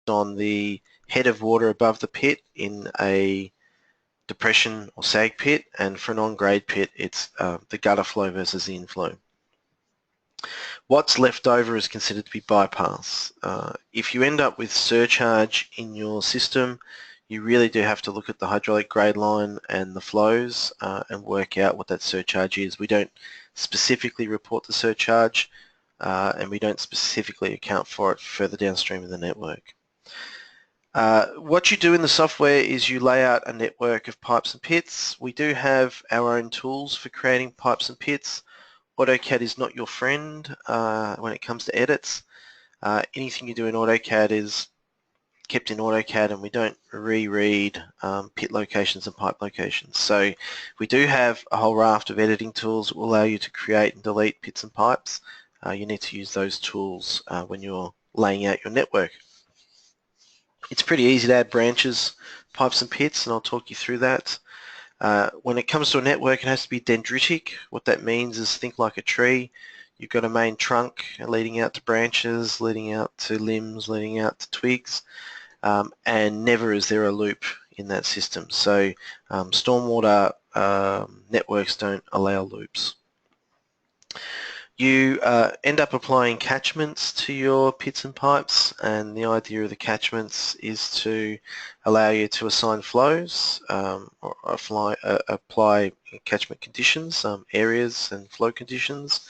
on the head of water above the pit in a depression or sag pit, and for a non-grade pit it's the gutter flow versus the inflow. What's left over is considered to be bypass. If you end up with surcharge in your system, you really do have to look at the hydraulic grade line and the flows and work out what that surcharge is. We don't specifically report the surcharge and we don't specifically account for it further downstream in the network. What you do in the software is you lay out a network of pipes and pits. We do have our own tools for creating pipes and pits. AutoCAD is not your friend when it comes to edits. Anything you do in AutoCAD is kept in AutoCAD, and we don't reread pit locations and pipe locations. So we do have a whole raft of editing tools that will allow you to create and delete pits and pipes. You need to use those tools when you're laying out your network. It's pretty easy to add branches, pipes and pits, and I'll talk you through that. When it comes to a network, it has to be dendritic. What that means is think like a tree. You've got a main trunk leading out to branches, leading out to limbs, leading out to twigs, and never is there a loop in that system. So stormwater networks don't allow loops. You end up applying catchments to your pits and pipes, and the idea of the catchments is to allow you to assign flows or apply catchment conditions, areas and flow conditions,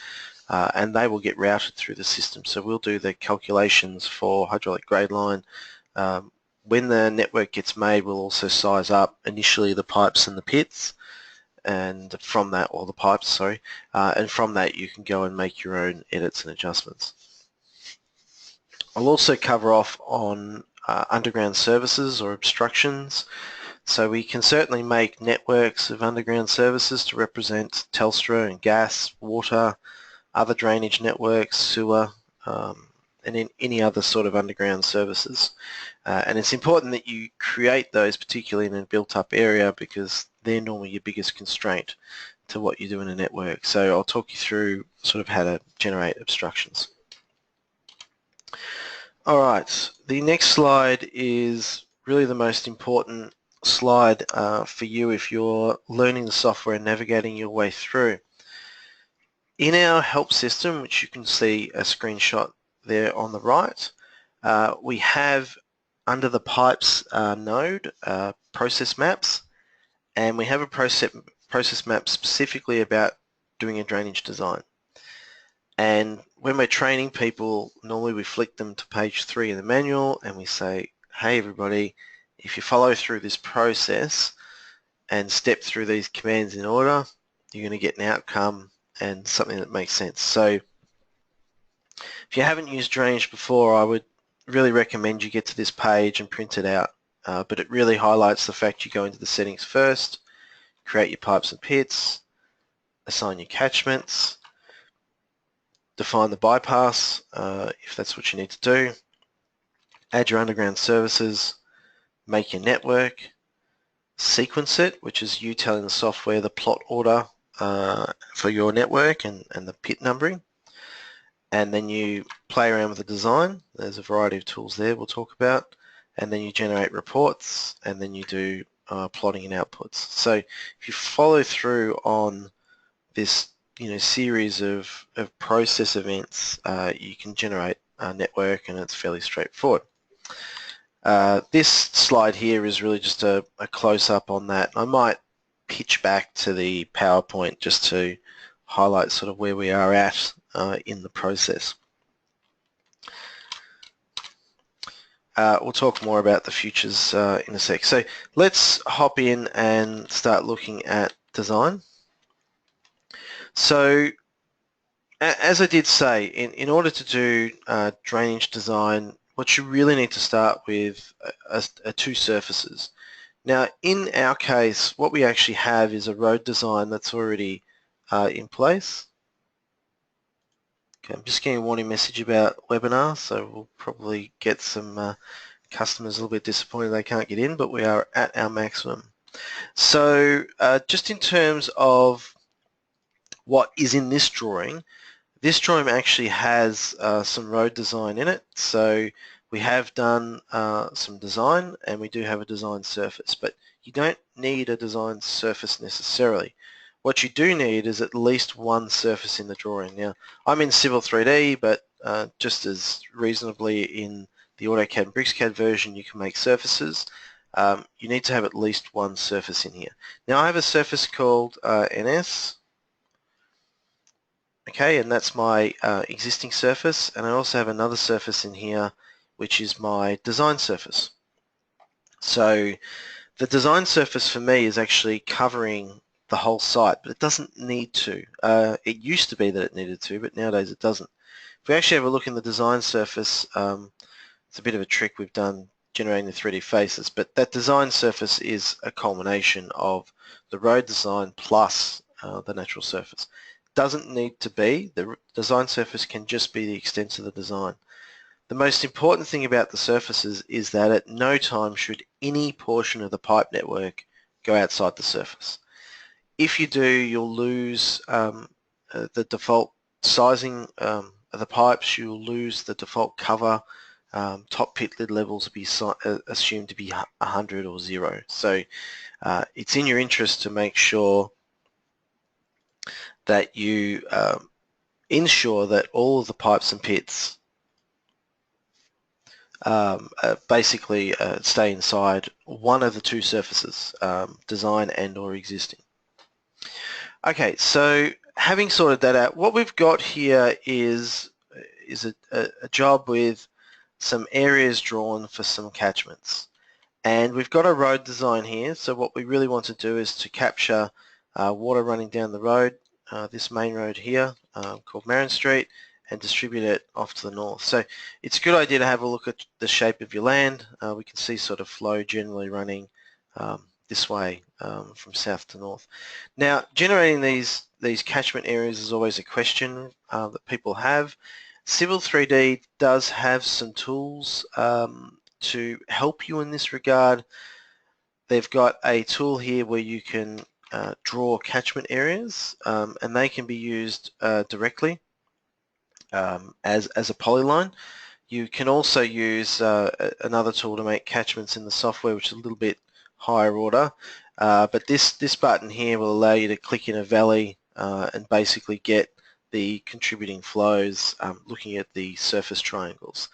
and they will get routed through the system. So we'll do the calculations for hydraulic grade line. When the network gets made, we'll also size up initially the pipes and the pits, and from that, or the pipes, sorry, and from that you can go and make your own edits and adjustments. I'll also cover off on underground services or obstructions. So we can certainly make networks of underground services to represent Telstra and gas, water, other drainage networks, sewer, and in any other sort of underground services. And it's important that you create those, particularly in a built-up area, because they're normally your biggest constraint to what you do in a network. So I'll talk you through sort of how to generate obstructions. All right, the next slide is really the most important slide for you if you're learning the software and navigating your way through. In our help system, which you can see a screenshot there on the right, we have under the pipes node process maps, and we have a process map specifically about doing a drainage design. And when we're training people, normally we flick them to page 3 in the manual and we say, hey everybody, if you follow through this process and step through these commands in order, you're going to get an outcome and something that makes sense. So if you haven't used drainage before, I would really recommend you get to this page and print it out. But it really highlights the fact you go into the settings first, create your pipes and pits, assign your catchments, define the bypass if that's what you need to do, add your underground services, make your network, sequence it, which is you telling the software the plot order for your network and the pit numbering, and then you play around with the design. There's a variety of tools there we'll talk about, and then you generate reports, and then you do plotting and outputs. So if you follow through on this series of process events, you can generate a network, and it's fairly straightforward. This slide here is really just a close-up on that. I might pitch back to the PowerPoint just to highlight sort of where we are at in the process. We'll talk more about the futures in a sec. So let's hop in and start looking at design. So as I did say, in order to do drainage design, what you really need to start with are two surfaces. Now in our case, what we actually have is a road design that's already in place. Okay, I'm just getting a warning message about webinar, so we'll probably get some customers a little bit disappointed they can't get in, but we are at our maximum. So just in terms of what is in this drawing actually has some road design in it. So We have done some design, and we do have a design surface, but you don't need a design surface necessarily. What you do need is at least one surface in the drawing. Now, I'm in Civil 3D, but just as reasonably in the AutoCAD and BricsCAD version, you can make surfaces. You need to have at least one surface in here. Now, I have a surface called NS, okay, and that's my existing surface, and I also have another surface in here, which is my design surface. So the design surface for me is actually covering the whole site, but it doesn't need to. It used to be that it needed to, but nowadays it doesn't. If we actually have a look in the design surface, it's a bit of a trick we've done generating the 3D faces, but that design surface is a culmination of the road design plus the natural surface. Doesn't need to be. The design surface can just be the extent of the design. The most important thing about the surfaces is that at no time should any portion of the pipe network go outside the surface. If you do, you'll lose the default sizing of the pipes, you'll lose the default cover, top pit lid levels will be assumed to be 100 or 0. So it's in your interest to make sure that you ensure that all of the pipes and pits basically stay inside one of the two surfaces, design and or existing. Okay, so having sorted that out, what we've got here is a job with some areas drawn for some catchments. And we've got a road design here, so what we really want to do is to capture water running down the road, this main road here called Marin Street, and distribute it off to the north. So it's a good idea to have a look at the shape of your land. We can see sort of flow generally running this way from south to north. Now, generating these catchment areas is always a question that people have. Civil 3D does have some tools to help you in this regard. They've got a tool here where you can draw catchment areas, and they can be used directly as a polyline. You can also use another tool to make catchments in the software, which is a little bit higher order, but this button here will allow you to click in a valley and basically get the contributing flows looking at the surface triangles.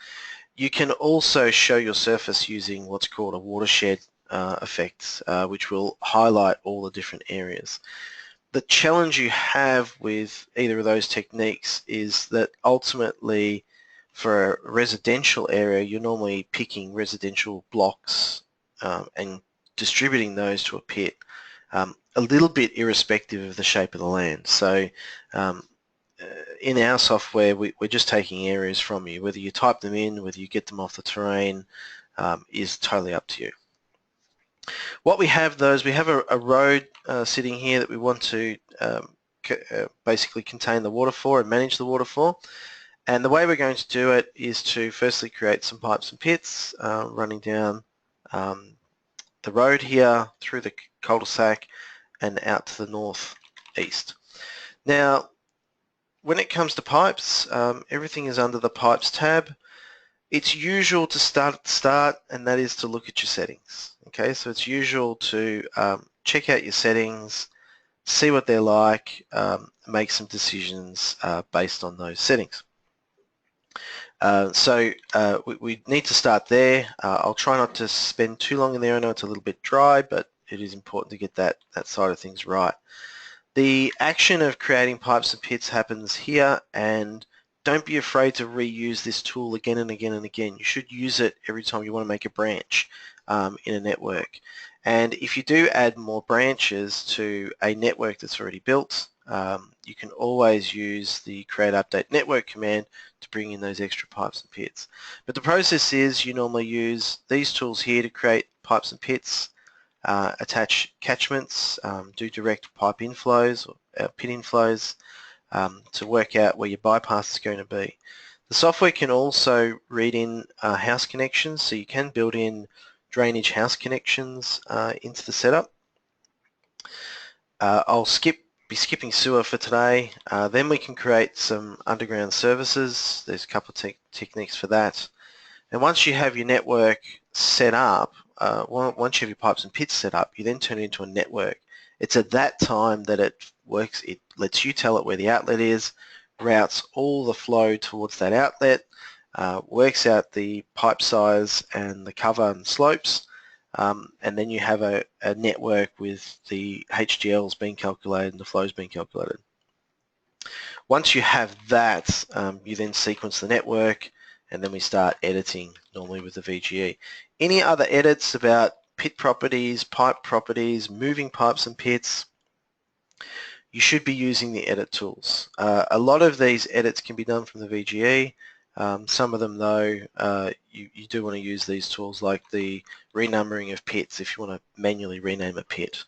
You can also show your surface using what's called a watershed effect, which will highlight all the different areas. The challenge you have with either of those techniques is that ultimately for a residential area, you're normally picking residential blocks and distributing those to a pit, a little bit irrespective of the shape of the land. So in our software, we're just taking areas from you. Whether you type them in, whether you get them off the terrain, is totally up to you. What we have though is we have a road sitting here that we want to basically contain the water for and manage the water for. And the way we're going to do it is to firstly create some pipes and pits running down the road here through the cul-de-sac and out to the northeast. Now, when it comes to pipes, everything is under the Pipes tab. It's usual to start at the start, and that is to look at your settings. Okay, so it's usual to check out your settings, see what they're like, make some decisions based on those settings. So we need to start there. I'll try not to spend too long in there. I know it's a little bit dry, but it is important to get that side of things right. The action of creating pipes and pits happens here, and don't be afraid to reuse this tool again and again and again. You should use it every time you want to make a branch in a network. And if you do add more branches to a network that's already built, you can always use the create update network command to bring in those extra pipes and pits. But the process is you normally use these tools here to create pipes and pits, attach catchments, do direct pipe inflows or pit inflows to work out where your bypass is going to be. The software can also read in house connections, so you can build in drainage house connections into the setup. I'll be skipping sewer for today. Then we can create some underground services. There's a couple of techniques for that. And once you have your network set up, once you have your pipes and pits set up, you then turn it into a network. It's at that time that it works. It lets you tell it where the outlet is, routes all the flow towards that outlet, works out the pipe size and the cover and slopes, and then you have a network with the HDLs being calculated and the flows being calculated. Once you have that, you then sequence the network, and then we start editing, normally with the VGE. Any other edits about pit properties, pipe properties, moving pipes and pits, you should be using the edit tools. A lot of these edits can be done from the VGE. Some of them, though, you do want to use these tools, like the renumbering of pits if you want to manually rename a pit.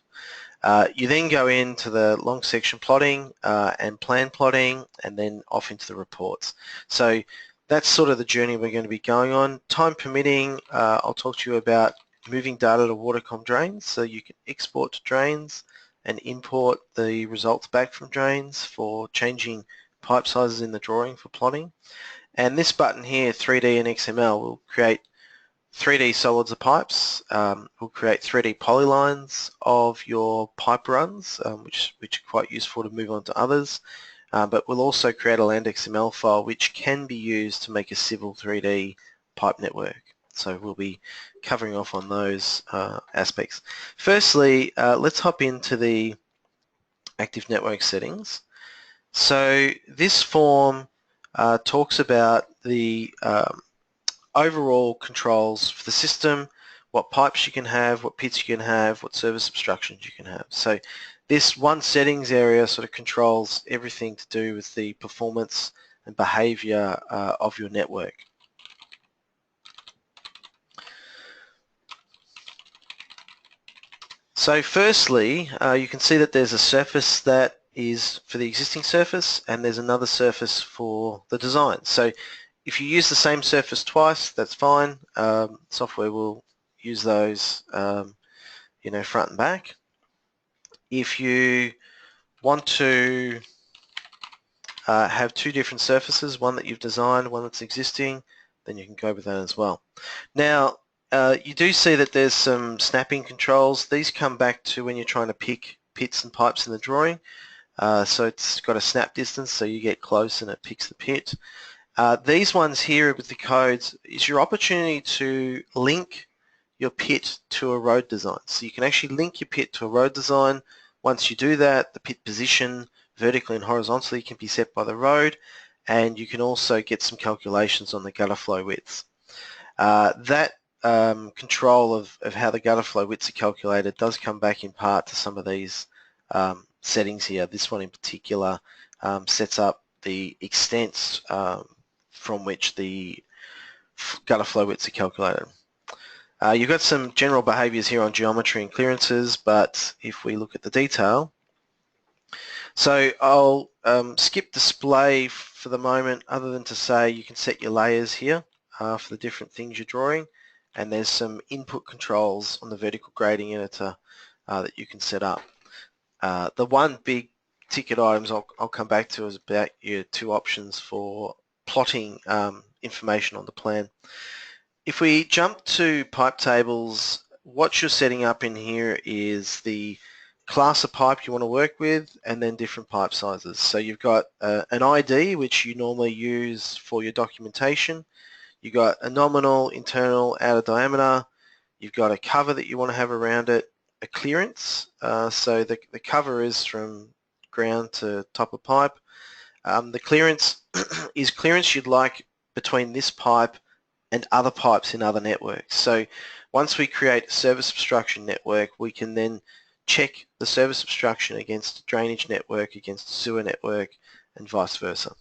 You then go into the long section plotting and plan plotting, and then off into the reports. So that's sort of the journey we're going to be going on. Time permitting, I'll talk to you about moving data to watercom drains, so you can export to drains and import the results back from drains for changing pipe sizes in the drawing for plotting. And this button here, 3D and XML, will create 3D solids of pipes. We'll create 3D polylines of your pipe runs, which are quite useful to move on to others. But we'll also create a land XML file which can be used to make a civil 3D pipe network. So we'll be covering off on those aspects. Firstly, let's hop into the active network settings. So this form talks about the overall controls for the system, what pipes you can have, what pits you can have, what service obstructions you can have. So this one settings area sort of controls everything to do with the performance and behavior of your network. So firstly, you can see that there's a surface that is for the existing surface, and there's another surface for the design. So if you use the same surface twice, that's fine. Software will use those, front and back. If you want to have two different surfaces, one that you've designed, one that's existing, then you can go with that as well. Now, you do see that there's some snapping controls. These come back to when you're trying to pick pits and pipes in the drawing. So it's got a snap distance, so you get close and it picks the pit. These ones here with the codes is your opportunity to link your pit to a road design. So you can actually link your pit to a road design. Once you do that, the pit position vertically and horizontally can be set by the road, and you can also get some calculations on the gutter flow widths. That control of how the gutter flow widths are calculated does come back in part to some of these settings here. This one in particular sets up the extents from which the gutter flow widths are calculated. You've got some general behaviours here on geometry and clearances, but if we look at the detail, so I'll skip display for the moment, other than to say you can set your layers here for the different things you're drawing, and there's some input controls on the vertical grading editor that you can set up. The one big ticket items I'll come back to is about your two options for plotting information on the plan. If we jump to pipe tables, what you're setting up in here is the class of pipe you want to work with, and then different pipe sizes. So you've got an ID, which you normally use for your documentation. You've got a nominal, internal, outer diameter. You've got a cover that you want to have around it, a clearance. So the cover is from ground to top of pipe. The clearance is clearance you'd like between this pipe and other pipes in other networks. So once we create a service obstruction network, we can then check the service obstruction against a drainage network, against a sewer network, and vice versa.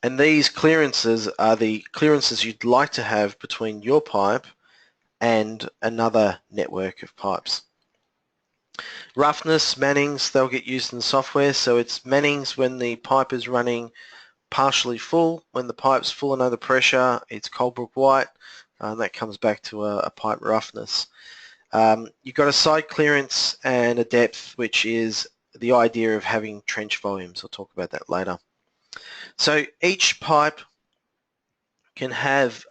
And these clearances are the clearances you'd like to have between your pipe and another network of pipes. Roughness, mannings, they'll get used in the software. So it's mannings when the pipe is running partially full. When the pipe's full and under pressure, it's Colebrook white. That comes back to a pipe roughness. You've got a side clearance and a depth, which is the idea of having trench volumes. I'll talk about that later. So each pipe can have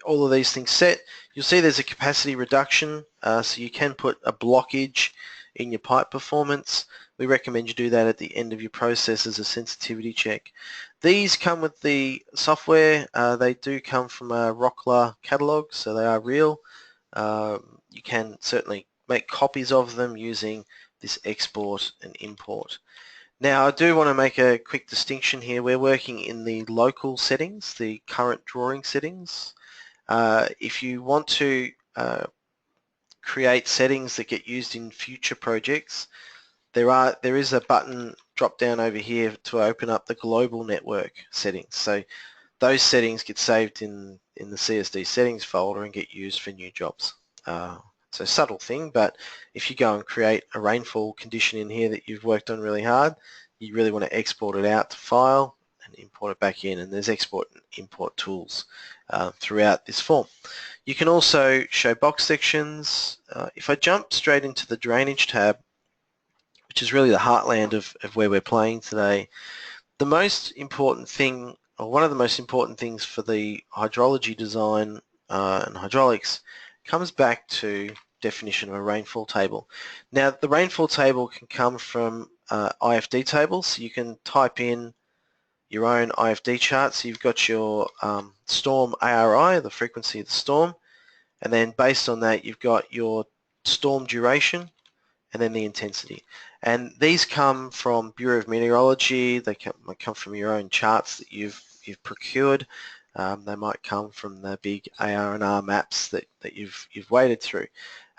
all of these things set. You'll see there's a capacity reduction, so you can put a blockage in your pipe performance. We recommend you do that at the end of your process as a sensitivity check. These come with the software. They do come from a Rockler catalog, so they are real. You can certainly make copies of them using this export and import. Now, I do want to make a quick distinction here. We're working in the local settings, the current drawing settings. If you want to create settings that get used in future projects, there is a button drop down over here to open up the global network settings. So those settings get saved in the CSD settings folder and get used for new jobs. So subtle thing, but if you go and create a rainfall condition in here that you've worked on really hard, you really want to export it out to file and import it back in, and there's export and import tools throughout this form. You can also show box sections. If I jump straight into the drainage tab, which is really the heartland of where we're playing today, the most important thing, or one of the most important things for the hydrology design and hydraulics comes back to definition of a rainfall table. Now, the rainfall table can come from IFD tables, so you can type in your own IFD chart. So you've got your storm ARI, the frequency of the storm, and then based on that you've got your storm duration and then the intensity. And these come from Bureau of Meteorology. They might come from your own charts that you've procured. They might come from the big AR&R maps that you've waded through.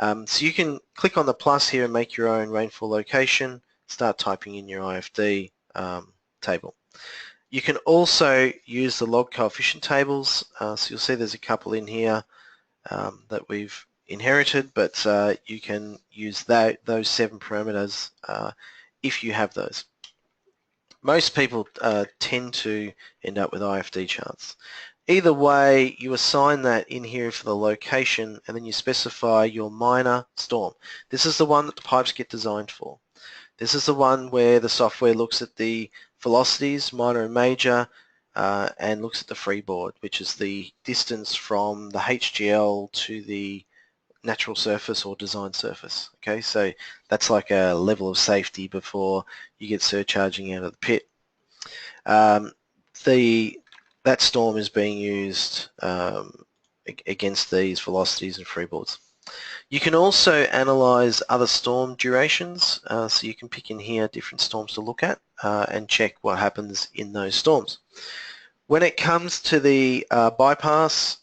So you can click on the plus here and make your own rainfall location, start typing in your IFD table. You can also use the log coefficient tables. So you'll see there's a couple in here that we've inherited, but you can use those 7 parameters if you have those. Most people tend to end up with IFD charts. Either way, you assign that in here for the location, and then you specify your minor storm. This is the one that the pipes get designed for. This is the one where the software looks at the velocities, minor and major, and looks at the freeboard, which is the distance from the HGL to the natural surface or design surface. Okay, so that's like a level of safety before you get surcharging out of the pit. That storm is being used against these velocities and freeboards. You can also analyze other storm durations, so you can pick in here different storms to look at and check what happens in those storms. When it comes to the bypass,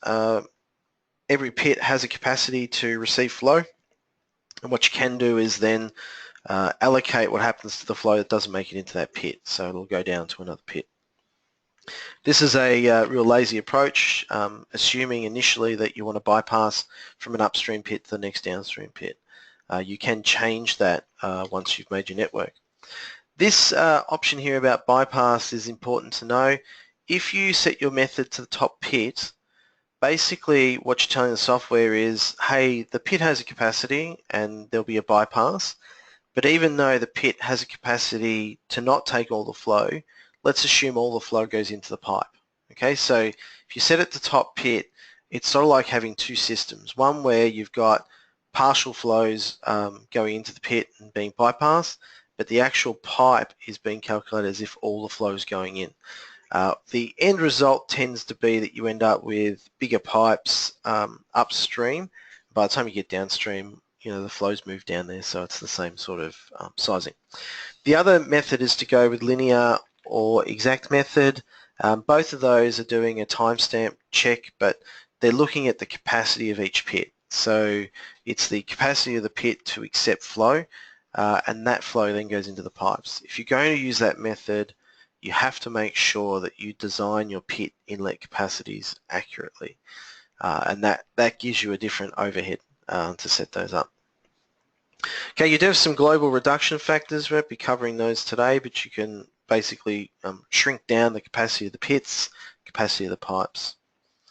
every pit has a capacity to receive flow, and what you can do is then allocate what happens to the flow that doesn't make it into that pit, so it'll go down to another pit. This is a real lazy approach, assuming initially that you want to bypass from an upstream pit to the next downstream pit. You can change that once you've made your network. This option here about bypass is important to know. If you set your method to the top pit, basically what you're telling the software is, hey, the pit has a capacity and there'll be a bypass, but even though the pit has a capacity to not take all the flow, let's assume all the flow goes into the pipe. Okay, so if you set it to top pit, it's sort of like having two systems. One where you've got partial flows going into the pit and being bypassed, but the actual pipe is being calculated as if all the flow is going in. The end result tends to be that you end up with bigger pipes upstream. By the time you get downstream, you know, the flows move down there, so it's the same sort of sizing. The other method is to go with linear or exact method. Both of those are doing a timestamp check, but they're looking at the capacity of each pit. So it's the capacity of the pit to accept flow, and that flow then goes into the pipes. If you're going to use that method, you have to make sure that you design your pit inlet capacities accurately, and that gives you a different overhead to set those up. Okay, you do have some global reduction factors. We won't be covering those today, but you can basically shrink down the capacity of the pits, capacity of the pipes.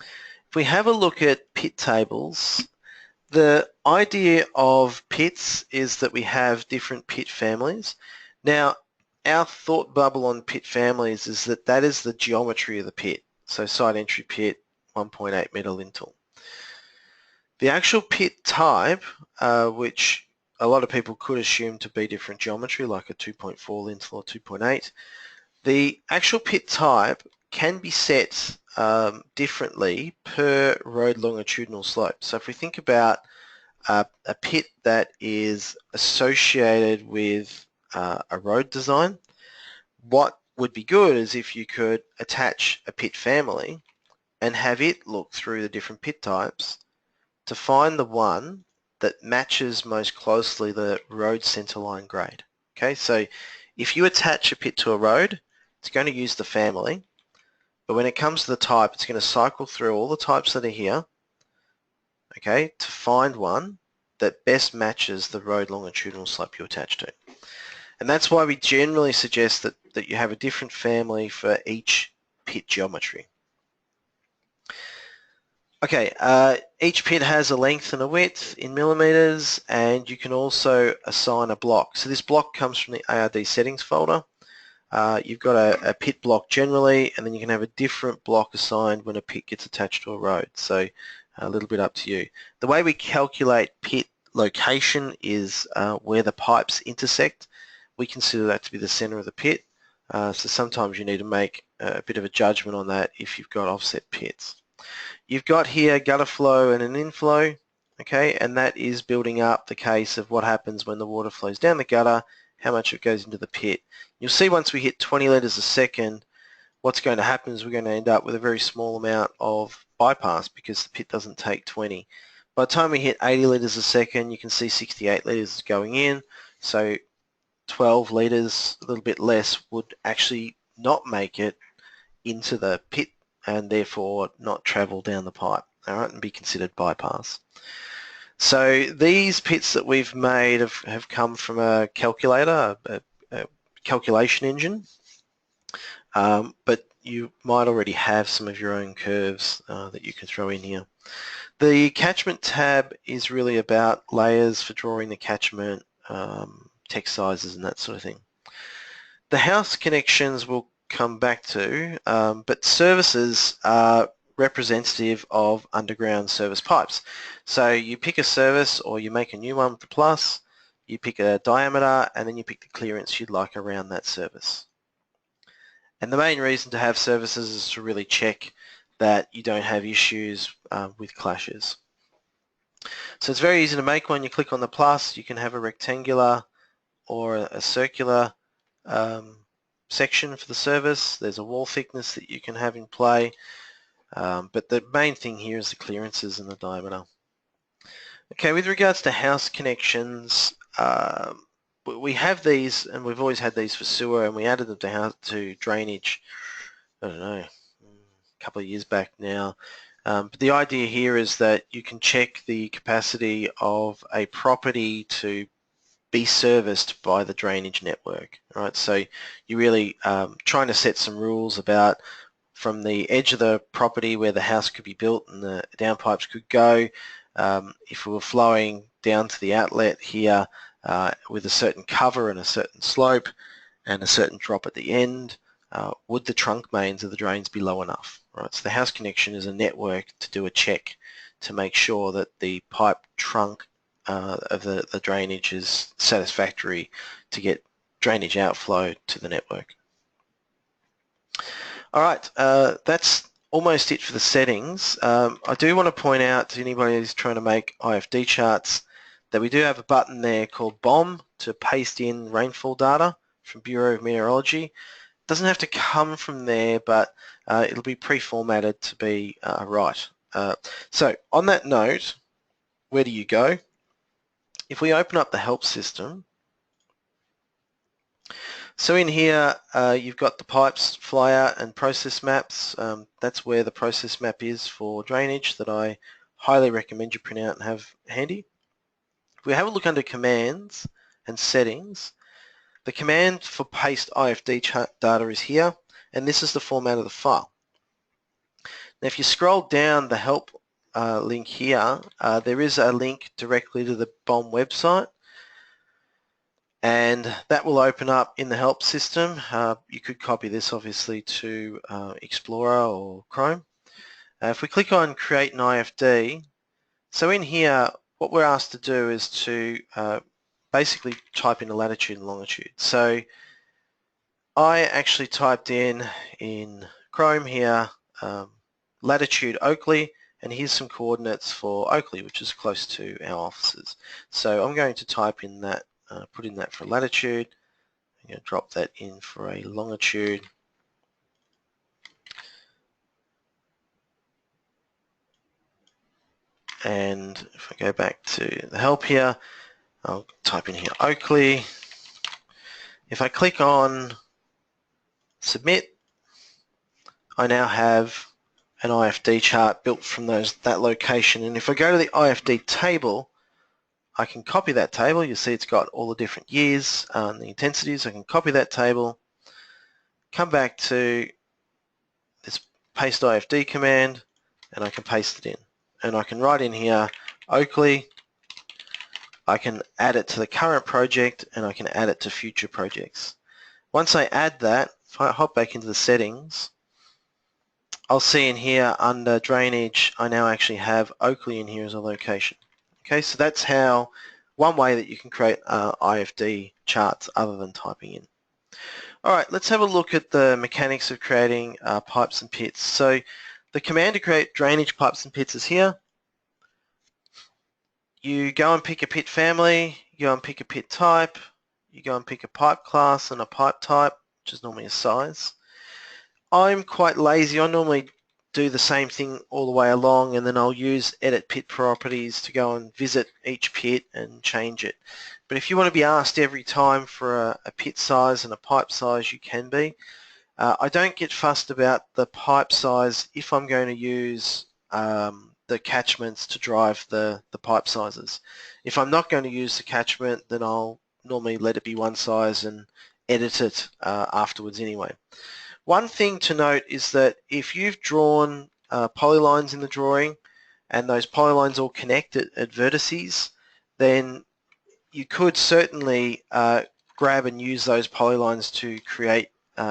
If we have a look at pit tables, the idea of pits is that we have different pit families. Now, our thought bubble on pit families is that is the geometry of the pit. So side entry pit, 1.8 meter lintel. The actual pit type, which a lot of people could assume to be different geometry, like a 2.4 lintel or 2.8, the actual pit type can be set differently per road longitudinal slope. So if we think about a pit that is associated with a road design, what would be good is if you could attach a pit family and have it look through the different pit types to find the one that matches most closely the road centerline grade. Okay, so if you attach a pit to a road, it's going to use the family, but when it comes to the type, it's going to cycle through all the types that are here, okay, to find one that best matches the road longitudinal slope you attach to. And that's why we generally suggest that you have a different family for each pit geometry. Okay, each pit has a length and a width in millimeters, and you can also assign a block. So this block comes from the ARD settings folder. You've got a pit block generally, and then you can have a different block assigned when a pit gets attached to a road. So a little bit up to you. The way we calculate pit location is where the pipes intersect. We consider that to be the center of the pit. So sometimes you need to make a bit of a judgment on that if you've got offset pits. You've got here gutter flow and an inflow, okay, and that is building up the case of what happens when the water flows down the gutter, how much it goes into the pit. You'll see once we hit 20 litres a second, what's going to happen is we're going to end up with a very small amount of bypass because the pit doesn't take 20. By the time we hit 80 litres a second, you can see 68 litres is going in, so 12 litres, a little bit less, would actually not make it into the pit and therefore not travel down the pipe, all right, and be considered bypass. So these pits that we've made have come from a calculator, a calculation engine, but you might already have some of your own curves that you can throw in here. The catchment tab is really about layers for drawing the catchment, text sizes and that sort of thing. The house connections will come back to, but services are representative of underground service pipes. So you pick a service or you make a new one with the plus, you pick a diameter, and then you pick the clearance you'd like around that service. And the main reason to have services is to really check that you don't have issues with clashes. So it's very easy to make one. You click on the plus, you can have a rectangular or a circular section for the service. There's a wall thickness that you can have in play, but the main thing here is the clearances and the diameter. Okay, with regards to house connections, we have these, and we've always had these for sewer, and we added them to drainage, I don't know, a couple of years back now. But the idea here is that you can check the capacity of a property to be serviced by the drainage network. All right, so you're really trying to set some rules about from the edge of the property where the house could be built and the downpipes could go. If we were flowing down to the outlet here with a certain cover and a certain slope and a certain drop at the end, would the trunk mains of the drains be low enough? Right, so the house connection is a network to do a check to make sure that the pipe trunk of the drainage is satisfactory to get drainage outflow to the network. All right, that's almost it for the settings. I do want to point out to anybody who's trying to make IFD charts that we do have a button there called BOM to paste in rainfall data from Bureau of Meteorology. It doesn't have to come from there, but it'll be pre-formatted to be right. So on that note, where do you go? If we open up the help system, so in here you've got the pipes, flyout and process maps. That's where the process map is for drainage that I highly recommend you print out and have handy. If we have a look under commands and settings, the command for paste IFD chart data is here, and this is the format of the file. Now if you scroll down the help link here, there is a link directly to the BOM website, and that will open up in the help system. You could copy this obviously to Explorer or Chrome. If we click on create an IFD, so in here what we're asked to do is to basically type in a latitude and longitude. So I actually typed in Chrome here latitude Oakley, and here's some coordinates for Oakley, which is close to our offices. So I'm going to type in that, put in that for latitude. I'm going to drop that in for a longitude. And if I go back to the help here, I'll type in here Oakley. If I click on submit, I now have an IFD chart built from that location. And if I go to the IFD table, I can copy that table. You see it's got all the different years and the intensities. I can copy that table, come back to this paste IFD command, and I can paste it in. And I can write in here Oakley. I can add it to the current project, and I can add it to future projects. Once I add that, if I hop back into the settings, I'll see in here under drainage, I now actually have Oakley in here as a location. Okay, so that's how one way that you can create IFD charts other than typing in. All right, let's have a look at the mechanics of creating pipes and pits. So the command to create drainage pipes and pits is here. You go and pick a pit family, you go and pick a pit type, you go and pick a pipe class and a pipe type, which is normally a size. I'm quite lazy. I normally do the same thing all the way along, and then I'll use edit pit properties to go and visit each pit and change it. But if you want to be asked every time for a pit size and a pipe size, you can be. I don't get fussed about the pipe size if I'm going to use the catchments to drive the pipe sizes. If I'm not going to use the catchment, then I'll normally let it be one size and edit it afterwards anyway. One thing to note is that if you've drawn polylines in the drawing and those polylines all connect at vertices, then you could certainly grab and use those polylines to create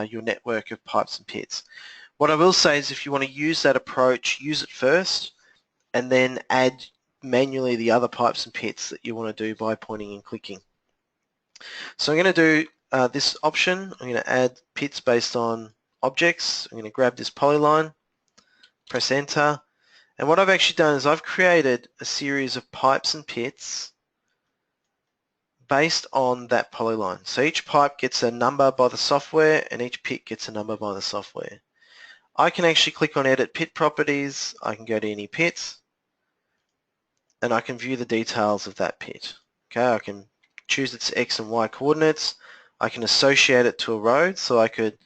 your network of pipes and pits. What I will say is if you want to use that approach, use it first and then add manually the other pipes and pits that you want to do by pointing and clicking. So I'm going to do this option. I'm going to add pits based on objects. I'm going to grab this polyline, press enter, and what I've actually done is I've created a series of pipes and pits based on that polyline. So each pipe gets a number by the software and each pit gets a number by the software. I can actually click on edit pit properties, I can go to any pit, and I can view the details of that pit. Okay, I can choose its X and Y coordinates, I can associate it to a road, so I could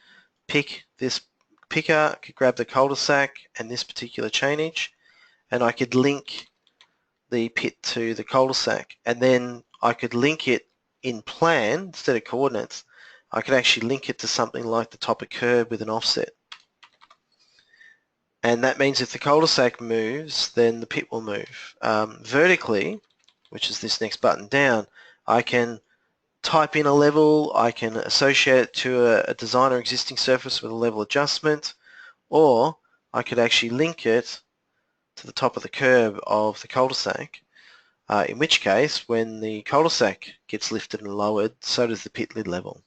pick this picker, I could grab the cul-de-sac and this particular chainage, and I could link the pit to the cul-de-sac, and then I could link it in plan instead of coordinates. I could actually link it to something like the top of curb with an offset. And that means if the cul-de-sac moves, then the pit will move. Vertically, which is this next button down, I can type in a level, I can associate it to a design or existing surface with a level adjustment, or I could actually link it to the top of the curb of the cul-de-sac, in which case when the cul-de-sac gets lifted and lowered, so does the pit lid level.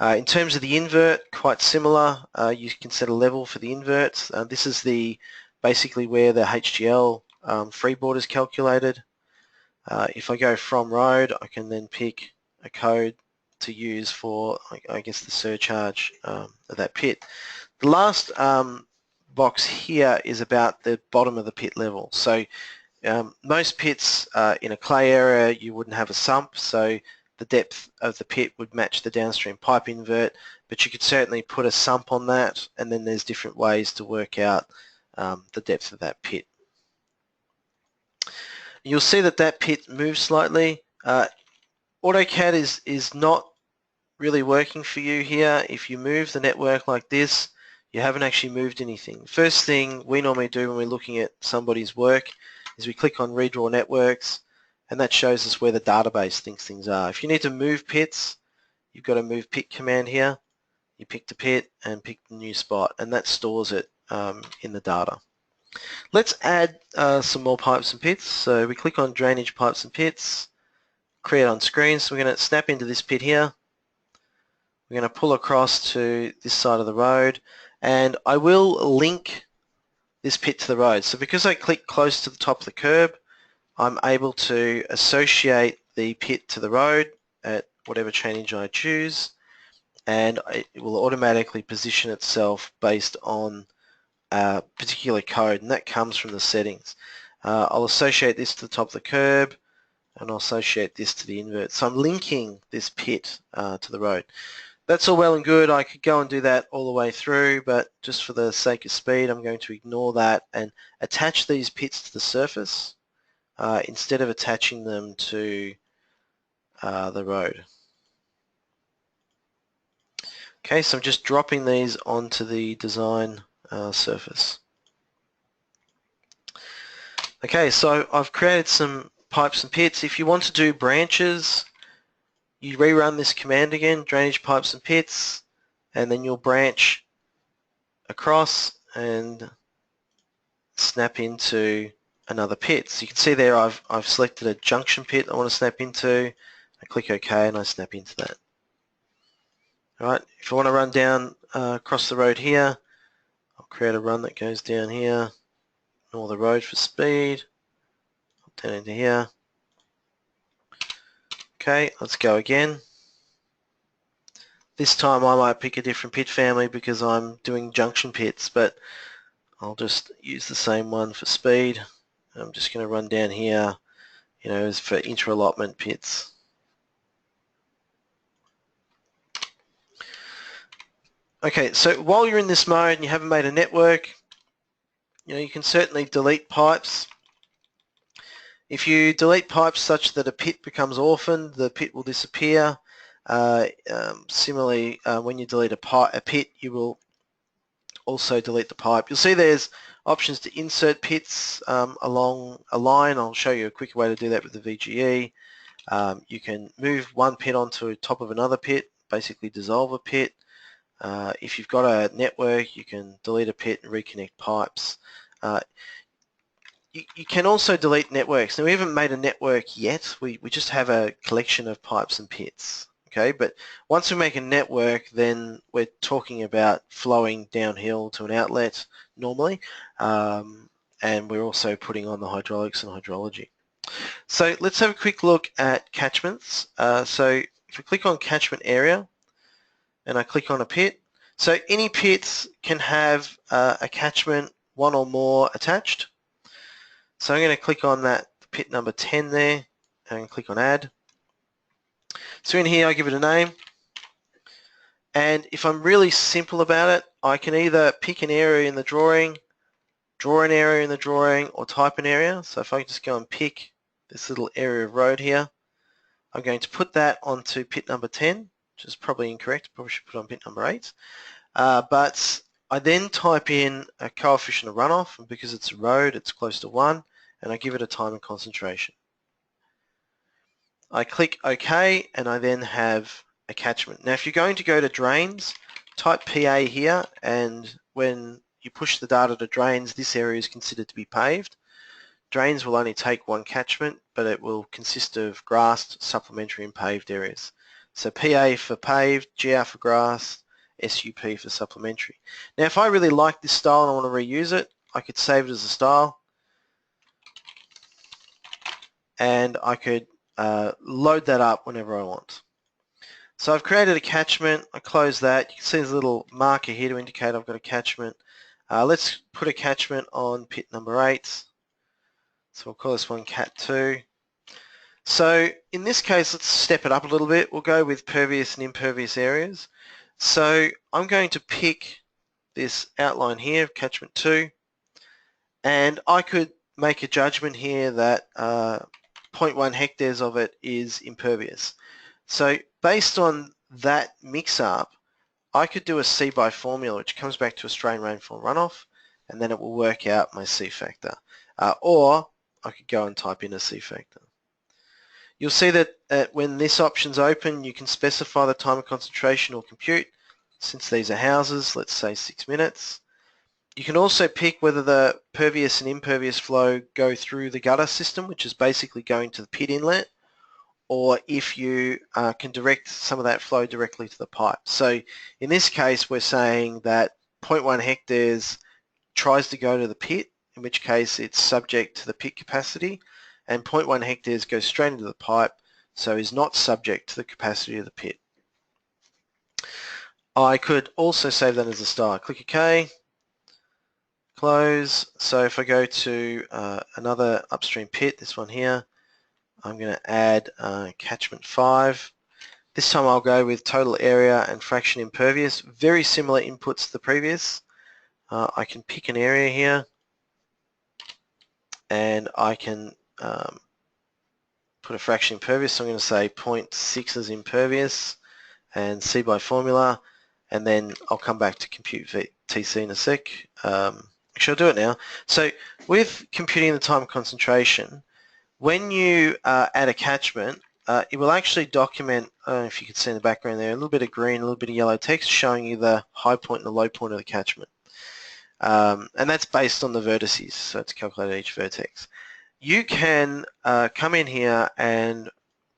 In terms of the invert, quite similar. You can set a level for the invert. This is basically where the HGL freeboard is calculated. If I go from road, I can then pick a code to use for, I guess, the surcharge of that pit. The last box here is about the bottom of the pit level. So most pits in a clay area, you wouldn't have a sump, so the depth of the pit would match the downstream pipe invert, but you could certainly put a sump on that, and then there's different ways to work out the depth of that pit. You'll see that that pit moves slightly. AutoCAD is not really working for you here. If you move the network like this, you haven't actually moved anything. First thing we normally do when we're looking at somebody's work is we click on Redraw Networks, and that shows us where the database thinks things are. If you need to move pits, you've got a move pit command here. You pick the pit and pick the new spot, and that stores it in the data. Let's add some more pipes and pits. So we click on drainage pipes and pits, create on screen. So we're going to snap into this pit here. We're going to pull across to this side of the road, and I will link this pit to the road. So because I click close to the top of the curb, I'm able to associate the pit to the road at whatever channage I choose, and it will automatically position itself based on a particular code, and that comes from the settings. I'll associate this to the top of the curb, and I'll associate this to the invert. So I'm linking this pit to the road. That's all well and good. I could go and do that all the way through, but just for the sake of speed, I'm going to ignore that and attach these pits to the surface instead of attaching them to the road. Okay, so I'm just dropping these onto the design surface. Okay, so I've created some pipes and pits. If you want to do branches, you rerun this command again, drainage pipes and pits, and then you'll branch across and snap into another pit. So you can see there I've selected a junction pit I want to snap into. I click OK and I snap into that. Alright, if I want to run down across the road here, I'll create a run that goes down here, ignore the road for speed, down into here. Okay, let's go again. This time I might pick a different pit family because I'm doing junction pits, but I'll just use the same one for speed. I'm just going to run down here, as for inter-allotment pits. Okay, so while you're in this mode and you haven't made a network, you can certainly delete pipes. If you delete pipes such that a pit becomes orphaned, the pit will disappear. Similarly, when you delete a pit, you will also delete the pipe. You'll see there's options to insert pits along a line. I'll show you a quicker way to do that with the VGE. You can move one pit onto top of another pit, basically dissolve a pit. If you've got a network, you can delete a pit and reconnect pipes. You can also delete networks. Now we haven't made a network yet. We just have a collection of pipes and pits. Okay, but once we make a network, then we're talking about flowing downhill to an outlet normally, and we're also putting on the hydraulics and hydrology. So let's have a quick look at catchments. So if we click on catchment area, and I click on a pit, so any pits can have a catchment, one or more attached. So I'm going to click on that pit number 10 there and click on add. So in here I give it a name, and if I'm really simple about it, I can either pick an area in the drawing, draw an area in the drawing, or type an area. So if I just go and pick this little area of road here, I'm going to put that onto pit number 10, which is probably incorrect. Probably should put on pit number 8. But I then type in a coefficient of runoff, and because it's a road, it's close to 1, and I give it a time and concentration. I click OK, and I then have a catchment. Now if you're going to go to drains, type PA here, and when you push the data to drains, this area is considered to be paved. Drains will only take one catchment, but it will consist of grassed, supplementary and paved areas. So PA for paved, GR for grass, SUP for supplementary. Now if I really like this style and I want to reuse it, I could save it as a style, and I could load that up whenever I want. So I've created a catchment, I close that. You can see there's a little marker here to indicate I've got a catchment. Let's put a catchment on pit number 8. So we'll call this one cat 2. So in this case, let's step it up a little bit. We'll go with pervious and impervious areas. So I'm going to pick this outline here of catchment 2, and I could make a judgment here that 0.1 hectares of it is impervious. So based on that mix-up, I could do a C by formula, which comes back to Australian rainfall runoff, and then it will work out my C factor. Or I could go and type in a C factor. You'll see that when this option's open, you can specify the time of concentration or compute. Since these are houses, let's say 6 minutes. You can also pick whether the pervious and impervious flow go through the gutter system, which is basically going to the pit inlet, or if you can direct some of that flow directly to the pipe. So in this case, we're saying that 0.1 hectares tries to go to the pit, in which case it's subject to the pit capacity, and 0.1 hectares goes straight into the pipe, so is not subject to the capacity of the pit. I could also save that as a star. Click OK, close. So if I go to another upstream pit, this one here, I'm going to add catchment 5. This time I'll go with total area and fraction impervious. Very similar inputs to the previous. I can pick an area here, and I can put a fraction impervious. So I'm going to say 0.6 as impervious and see by formula, and then I'll come back to compute TC in a sec. Actually, I'll do it now. So with computing the time of concentration, when you add a catchment, it will actually document, if you can see in the background there, a little bit of green, a little bit of yellow text showing you the high point and the low point of the catchment. And that's based on the vertices, so it's calculated each vertex. You can come in here and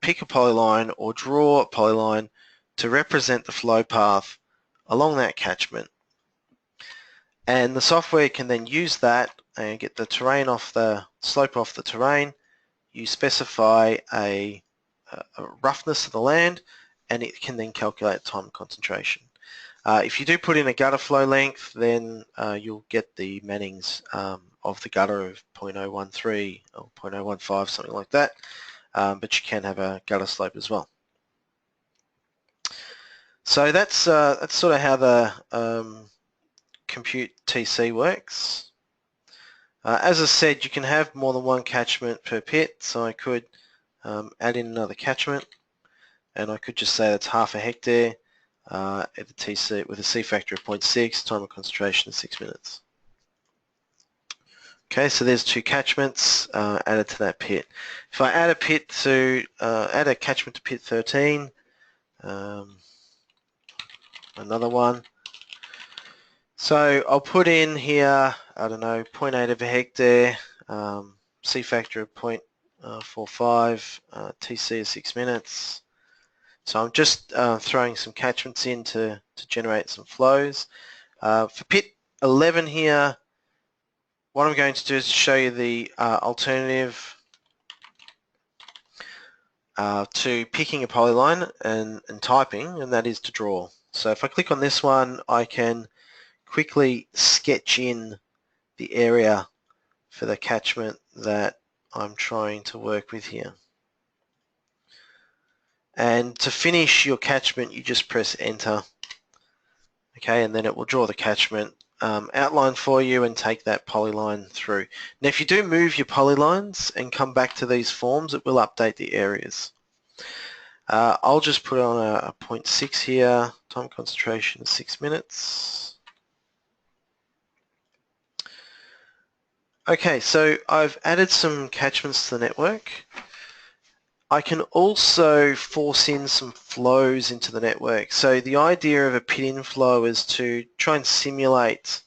pick a polyline or draw a polyline to represent the flow path along that catchment. And the software can then use that and get the terrain off the slope off the terrain. You specify a roughness of the land, and it can then calculate time of concentration. If you do put in a gutter flow length, then you'll get the Mannings of the gutter of 0.013 or 0.015, something like that. But you can have a gutter slope as well. So that's sort of how the compute TC works. As I said, you can have more than one catchment per pit, so I could add in another catchment, and I could just say that's half a hectare at the TC with a C factor of 0.6, time of concentration of 6 minutes. Okay, so there's 2 catchments added to that pit. If I add a pit to add a catchment to pit 13, another one. So I'll put in here, I don't know, 0.8 of a hectare, C factor of 0.45, TC of 6 minutes. So I'm just throwing some catchments in to generate some flows. For pit 11 here, what I'm going to do is show you the alternative to picking a polyline and typing, and that is to draw. So if I click on this one, I can quickly sketch in the area for the catchment that I'm trying to work with here. And to finish your catchment, you just press enter. Okay, and then it will draw the catchment outline for you and take that polyline through. Now if you do move your polylines and come back to these forms, it will update the areas. I'll just put on a 0.6 here, time concentration of 6 minutes. Okay, so I've added some catchments to the network. I can also force in some flows into the network. So the idea of a pit inflow is to try and simulate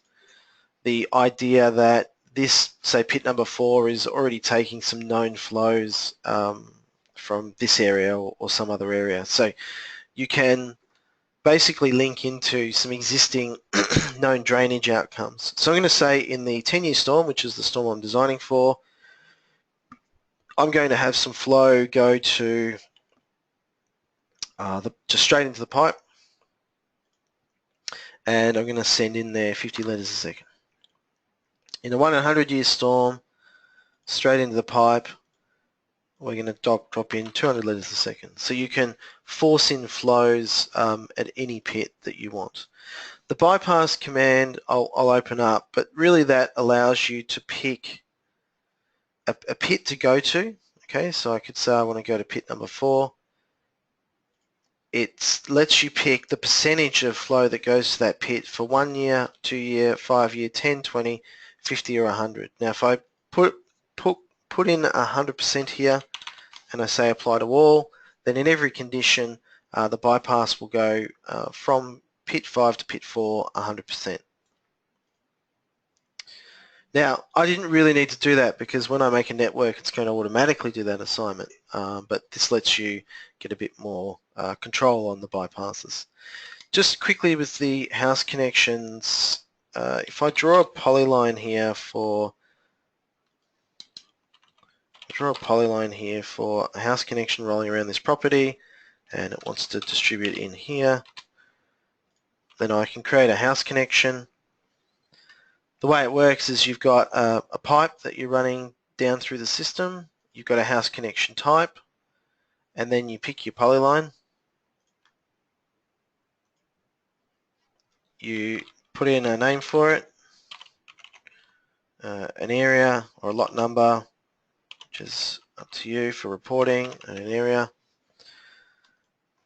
the idea that this, say pit number 4, is already taking some known flows from this area or some other area. So you can basically link into some existing known drainage outcomes. So I'm going to say in the 10-year storm, which is the storm I'm designing for, I'm going to have some flow go to just straight into the pipe, and I'm going to send in there 50 litres a second. In a 100-year storm, straight into the pipe, we're going to drop in 200 litres a second. So you can force in flows at any pit that you want. The bypass command I'll open up, but really that allows you to pick a pit to go to. Okay, so I could say I want to go to pit number 4. It lets you pick the percentage of flow that goes to that pit for 1 year, 2 year, 5 year, 10, 20, 50 or 100. Now if I put in 100% here and I say apply to all, then in every condition the bypass will go from pit 5 to pit 4 100%. Now, I didn't really need to do that because when I make a network, it's going to automatically do that assignment, but this lets you get a bit more control on the bypasses. Just quickly with the house connections, if I draw a polyline here for a house connection rolling around this property, and it wants to distribute in here, then I can create a house connection. The way it works is you've got a pipe that you're running down through the system, you've got a house connection type, and then you pick your polyline, you put in a name for it, an area or a lot number, which is up to you for reporting, and an area,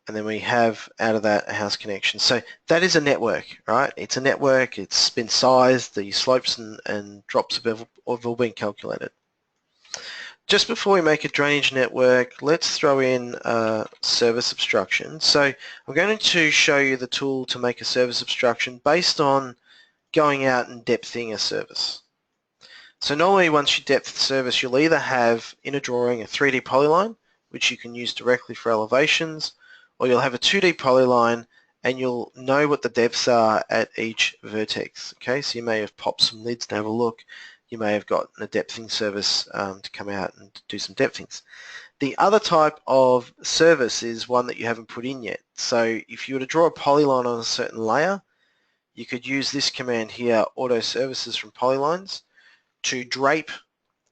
and then we have out of that a house connection. So that is a network, right? It's a network, it's been sized, the slopes and drops have all been calculated. Just before we make a drainage network, let's throw in service obstruction. So I'm going to show you the tool to make a service obstruction based on going out and depthing a service. So normally once you depth the service, you'll either have in a drawing a 3D polyline, which you can use directly for elevations, or you'll have a 2D polyline and you'll know what the depths are at each vertex. Okay, so you may have popped some lids to have a look. You may have gotten a depthing service to come out and do some depthings. The other type of service is one that you haven't put in yet. So if you were to draw a polyline on a certain layer, you could use this command here, auto services from polylines, to drape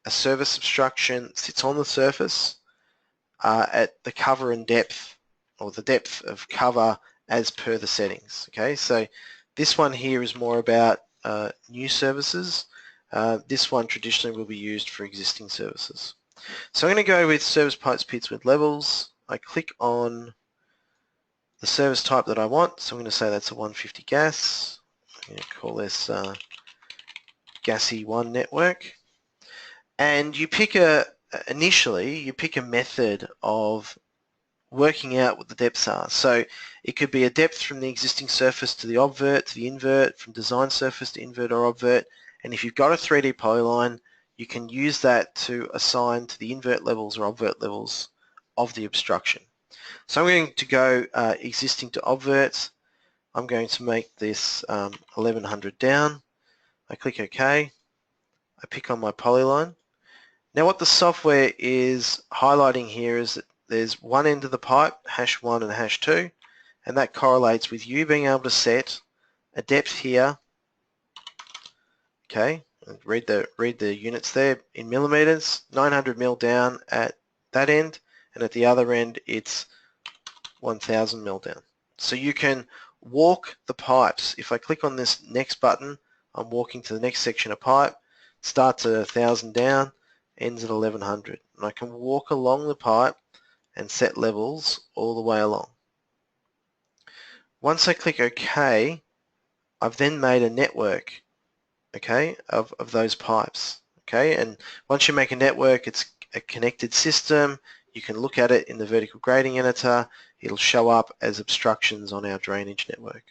a service obstruction that sits on the surface at the cover and depth, or the depth of cover as per the settings. Okay, so this one here is more about new services. This one traditionally will be used for existing services. So I'm going to go with service pipes pits with levels. I click on the service type that I want, so I'm going to say that's a 150 gas. I'm going to call this gassy 1 network. And you pick initially you pick a method of working out what the depths are. So it could be a depth from the existing surface to the obvert, to the invert, from design surface to invert or obvert. And if you've got a 3D polyline, you can use that to assign to the invert levels or obvert levels of the obstruction. So I'm going to go existing to obverts. I'm going to make this 1100 down. I click OK. I pick on my polyline. Now what the software is highlighting here is that there's one end of the pipe, hash 1 and hash 2, and that correlates with you being able to set a depth here. Okay, read the units there in millimeters, 900 mil down at that end, and at the other end it's 1000 mil down. So you can walk the pipes. If I click on this next button, I'm walking to the next section of pipe, starts at 1000 down, ends at 1100, and I can walk along the pipe and set levels all the way along. Once I click OK, I've then made a network, okay, of those pipes. Okay, and once you make a network, it's a connected system. You can look at it in the vertical grading editor. It'll show up as obstructions on our drainage network.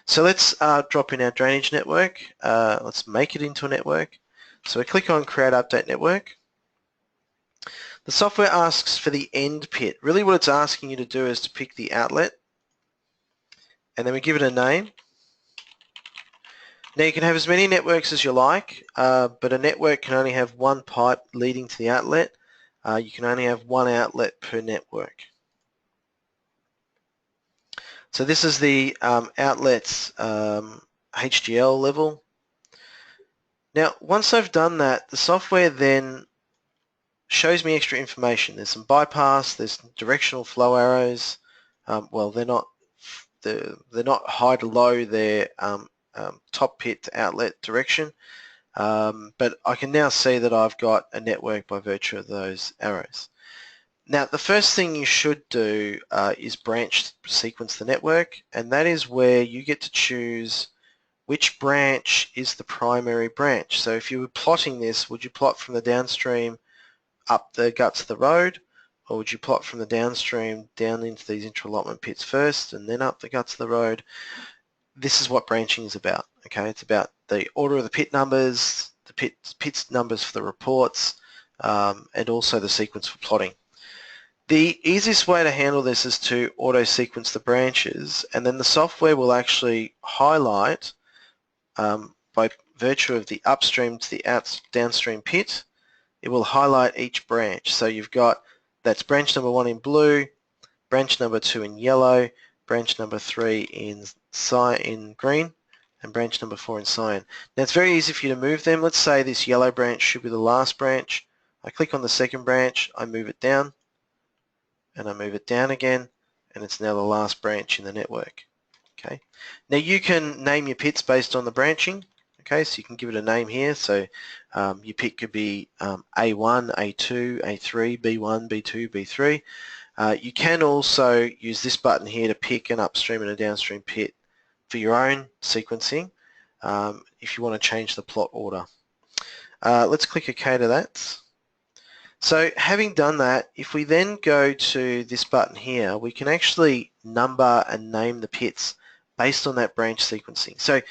So let's drop in our drainage network. Let's make it into a network. So we click on Create Update Network. The software asks for the end pit. Really what it's asking you to do is to pick the outlet, and then we give it a name. Now you can have as many networks as you like, but a network can only have one pipe leading to the outlet. You can only have one outlet per network. So this is the outlet's HDL level. Now once I've done that, the software then shows me extra information. There's some bypass, there's directional flow arrows. Well, they're not high to low, they're top pit to outlet direction. But I can now see that I've got a network by virtue of those arrows. Now the first thing you should do is branch sequence the network, and that is where you get to choose which branch is the primary branch. So if you were plotting this, would you plot from the downstream up the guts of the road, or would you plot from the downstream down into these intra-allotment pits first and then up the guts of the road? This is what branching is about. Okay, it's about the order of the pit numbers, the pit numbers for the reports, and also the sequence for plotting. The easiest way to handle this is to auto-sequence the branches, and then the software will actually highlight, by virtue of the upstream to the downstream pit, it will highlight each branch. So you've got, that's branch number 1 in blue, branch number 2 in yellow, branch number 3 in green, and branch number 4 in cyan. Now it's very easy for you to move them. Let's say this yellow branch should be the last branch. I click on the second branch, I move it down, and I move it down again, and it's now the last branch in the network. Okay. Now you can name your pits based on the branching. Okay, so you can give it a name here. So your pit could be A1, A2, A3, B1, B2, B3. You can also use this button here to pick an upstream and a downstream pit for your own sequencing if you want to change the plot order. Let's click OK to that. So having done that, if we then go to this button here, we can actually number and name the pits based on that branch sequencing. So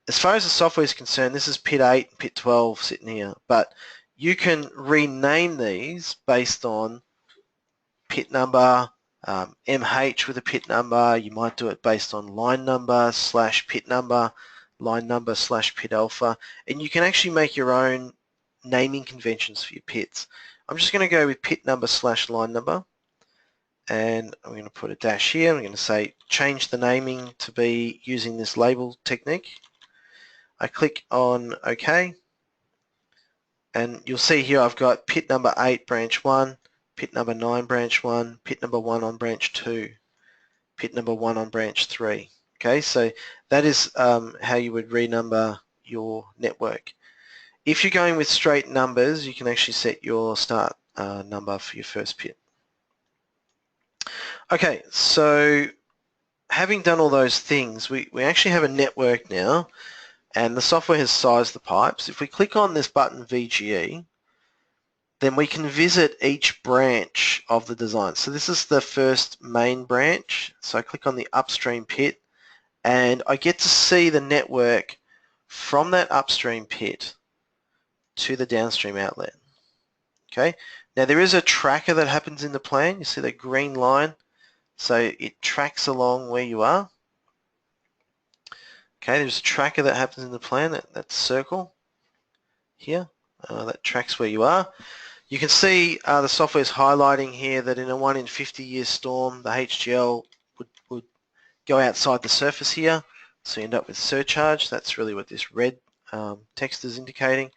as far as the software is concerned, this is pit 8 and pit 12 sitting here, but you rename these based on pit number, MH with a pit number. You might do it based on line number / pit number, line number / pit alpha, and you can actually make your own naming conventions for your pits. I'm just going to go with pit number / line number, and I'm going to put a dash here. I'm going to say change the naming to be using this label technique. I click on OK, and you'll see here I've got pit number 8 branch 1, pit number 9 branch 1, pit number 1 on branch 2, pit number 1 on branch 3. Okay, so that is how you would renumber your network. If you're going with straight numbers, you can actually set your start number for your first pit. Okay, so having done all those things, we actually have a network now, and the software has sized the pipes. If we click on this button VGE, then we can visit each branch of the design. So this is the first main branch. So I click on the upstream pit, and I get to see the network from that upstream pit to the downstream outlet. Okay, now there is a tracker that happens in the plan. You see that green line, so it tracks along where you are. Okay, there's a tracker that happens in the plan, that circle here, that tracks where you are. You can see the software is highlighting here that in a 1 in 50 year storm, the HGL would go outside the surface here, so you end up with surcharge. That's really what this red text is indicating.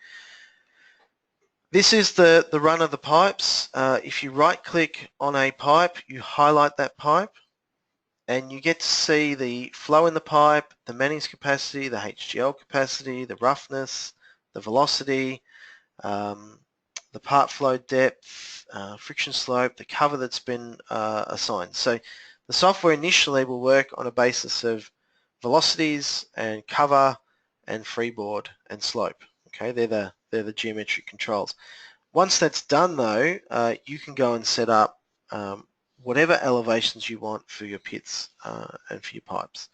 This is the run of the pipes. If you right click on a pipe, you highlight that pipe, and you get to see the flow in the pipe, the Manning's capacity, the HGL capacity, the roughness, the velocity, the part flow depth, friction slope, the cover that's been assigned. So the software initially will work on a basis of velocities and cover and freeboard and slope. Okay, they're the geometric controls. Once that's done though, you can go and set up whatever elevations you want for your pits and for your pipes.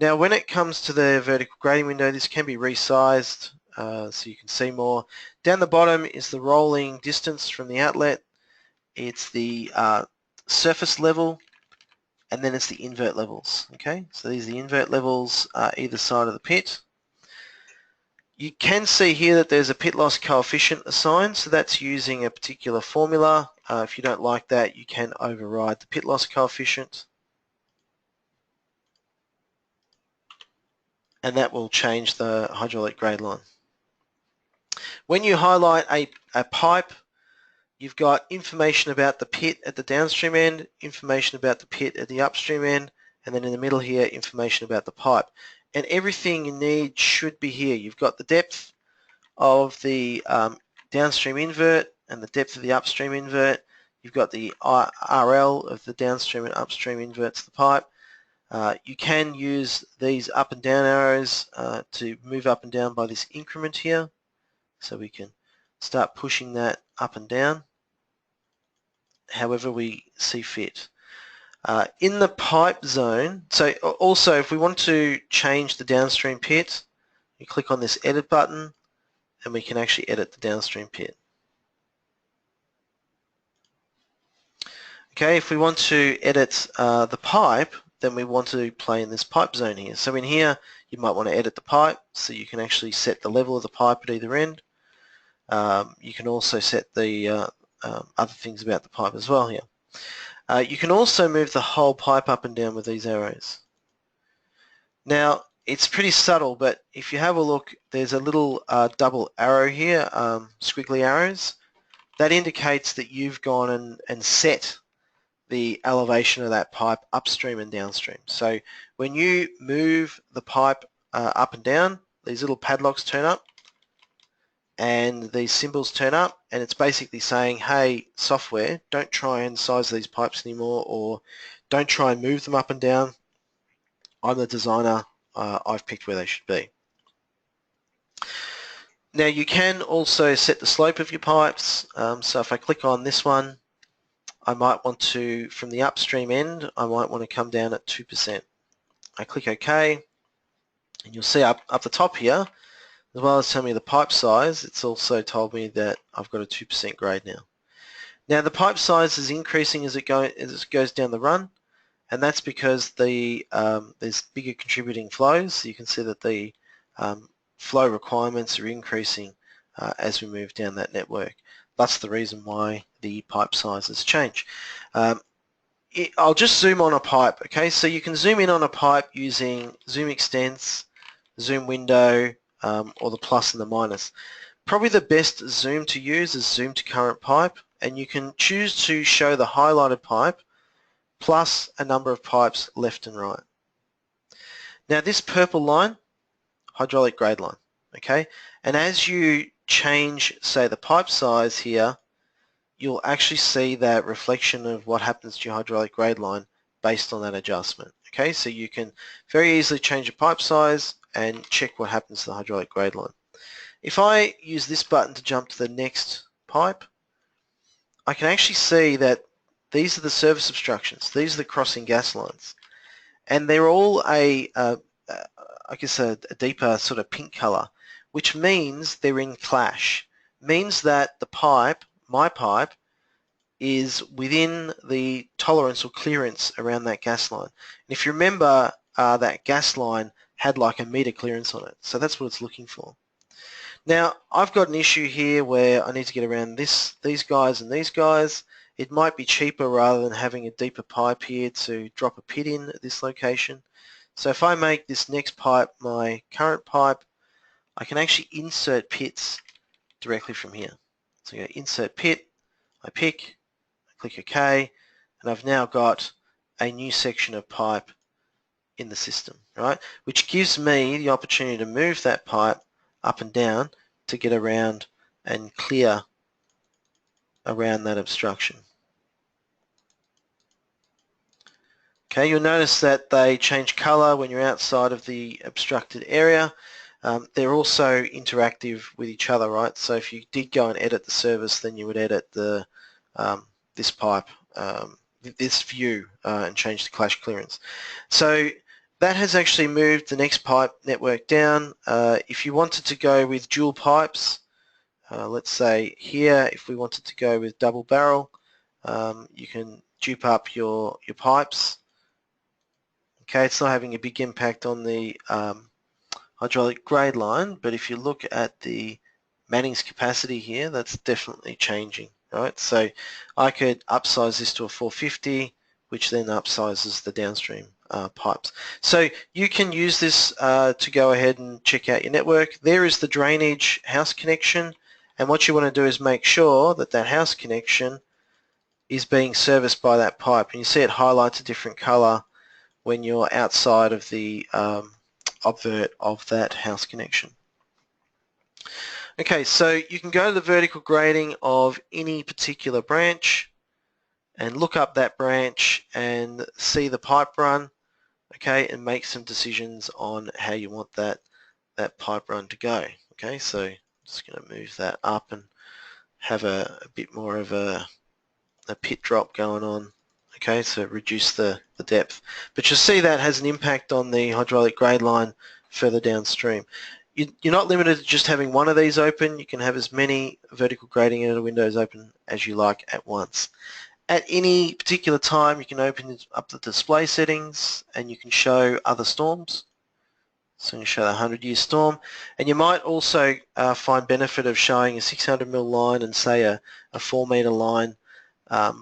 Now when it comes to the vertical grading window, this can be resized so you can see more. Down the bottom is the rolling distance from the outlet. It's the surface level, and then it's the invert levels. Okay, so these are the invert levels either side of the pit. You can see here that there's a pit loss coefficient assigned, so that's using a particular formula. If you don't like that, you can override the pit loss coefficient, and that will change the hydraulic grade line. When you highlight a pipe, you've got information about the pit at the downstream end, information about the pit at the upstream end, and then in the middle here, information about the pipe. And everything you need should be here. You've got the depth of the downstream invert and the depth of the upstream invert. You've got the RL of the downstream and upstream inverts of the pipe. You can use these up and down arrows to move up and down by this increment here. So we can start pushing that up and down. however we see fit. In the pipe zone, so also if we want to change the downstream pit, you click on this edit button and we can actually edit the downstream pit. Okay, if we want to edit the pipe, then we want to play in this pipe zone here. So in here, you might want to edit the pipe, so you can actually set the level of the pipe at either end. You can also set the other things about the pipe as well here. You can also move the whole pipe up and down with these arrows. Now, it's pretty subtle, but if you have a look, there's a little double arrow here, squiggly arrows. That indicates that you've gone and set the elevation of that pipe upstream and downstream. So when you move the pipe up and down, these little padlocks turn up and these symbols turn up, and it's basically saying, hey, software, don't try and size these pipes anymore, or don't try and move them up and down. I'm the designer, I've picked where they should be. Now you can also set the slope of your pipes. So if I click on this one, I might want to, from the upstream end, I might want to come down at 2%. I click OK, and you'll see up the top here, as well as telling me the pipe size, it's also told me that I've got a 2% grade now. Now the pipe size is increasing as it goes down the run, and that's because there's bigger contributing flows. So you can see that the flow requirements are increasing as we move down that network. That's the reason why the pipe sizes change. I'll just zoom on a pipe, okay? So you can zoom in on a pipe using zoom extents, zoom window, or the plus and the minus. Probably the best zoom to use is zoom to current pipe, and you can choose to show the highlighted pipe plus a number of pipes left and right. Now this purple line, hydraulic grade line, okay? And as you change, say, the pipe size here, you'll actually see that reflection of what happens to your hydraulic grade line based on that adjustment. Okay, so you can very easily change your pipe size and check what happens to the hydraulic grade line. If I use this button to jump to the next pipe, I can actually see that these are the service obstructions. These are the crossing gas lines, and they're all I guess a deeper sort of pink color, which means they're in clash. Means that the pipe, my pipe, is within the tolerance or clearance around that gas line. And if you remember, that gas line had like a meter clearance on it, so that's what it's looking for. Now I've got an issue here where I need to get around these guys and these guys. It might be cheaper, rather than having a deeper pipe here, to drop a pit in at this location. So if I make this next pipe my current pipe, I can actually insert pits directly from here. So I go insert pit, I pick, I click OK, and I've now got a new section of pipe in the system, right? Which gives me the opportunity to move that pipe up and down to get around and clear around that obstruction. Okay, you'll notice that they change color when you're outside of the obstructed area. They're also interactive with each other, right? So if you did go and edit the service, then you would edit the this pipe, this view, and change the clash clearance. So that has actually moved the next pipe network down. If you wanted to go with dual pipes, let's say here, if we wanted to go with double barrel, you can dupe up your pipes. Okay, it's not having a big impact on the hydraulic grade line, but if you look at the Manning's capacity here, that's definitely changing, right? So I could upsize this to a 450, which then upsizes the downstream pipes. So you can use this to go ahead and check out your network. There is the drainage house connection, and what you want to do is make sure that that house connection is being serviced by that pipe. And you see it highlights a different color when you're outside of the obvert of that house connection. Okay, so you can go to the vertical grading of any particular branch and look up that branch and see the pipe run, okay, and make some decisions on how you want that pipe run to go. Okay, so I'm just going to move that up and have a bit more of a pit drop going on. Okay, so reduce the depth. But you'll see that has an impact on the hydraulic grade line further downstream. You're not limited to just having one of these open. You can have as many vertical grading editor windows open as you like at once. At any particular time, you can open up the display settings and you can show other storms. So you can show the 100-year storm. And you might also find benefit of showing a 600mm line and say a 4-meter line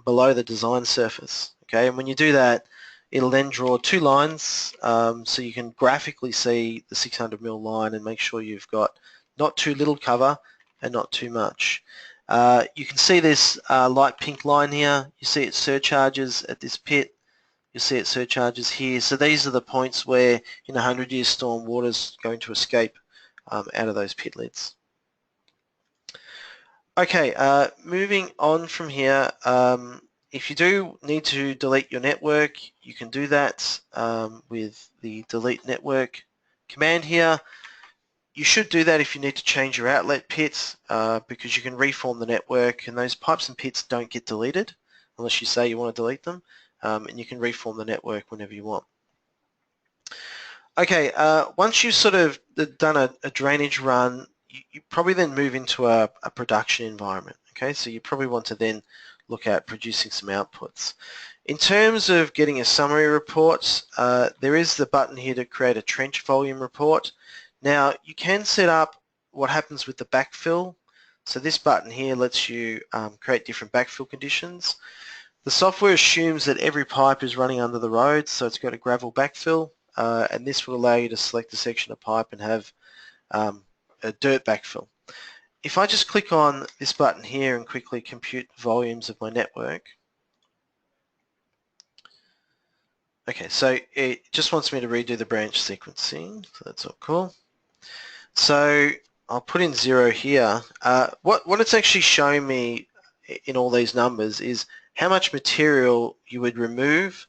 below the design surface. Okay, and when you do that, it'll then draw two lines so you can graphically see the 600mm line and make sure you've got not too little cover and not too much. You can see this light pink line here. You see it surcharges at this pit. You see it surcharges here. So these are the points where in a 100-year storm water's going to escape out of those pit lids. Okay, moving on from here, if you do need to delete your network, you can do that with the delete network command here. You should do that if you need to change your outlet pits because you can reform the network and those pipes and pits don't get deleted unless you say you want to delete them, and you can reform the network whenever you want. Okay, once you've sort of done a drainage run, you probably then move into a production environment. Okay, so you probably want to then look at producing some outputs. In terms of getting a summary report, there is the button here to create a trench volume report. Now you can set up what happens with the backfill. So this button here lets you create different backfill conditions. The software assumes that every pipe is running under the road, so it's got a gravel backfill, and this will allow you to select a section of pipe and have a dirt backfill. If I just click on this button here and quickly compute the volumes of my network, okay, so it just wants me to redo the branch sequencing, so that's all cool. So I'll put in 0 here. What it's actually showing me in all these numbers is how much material you would remove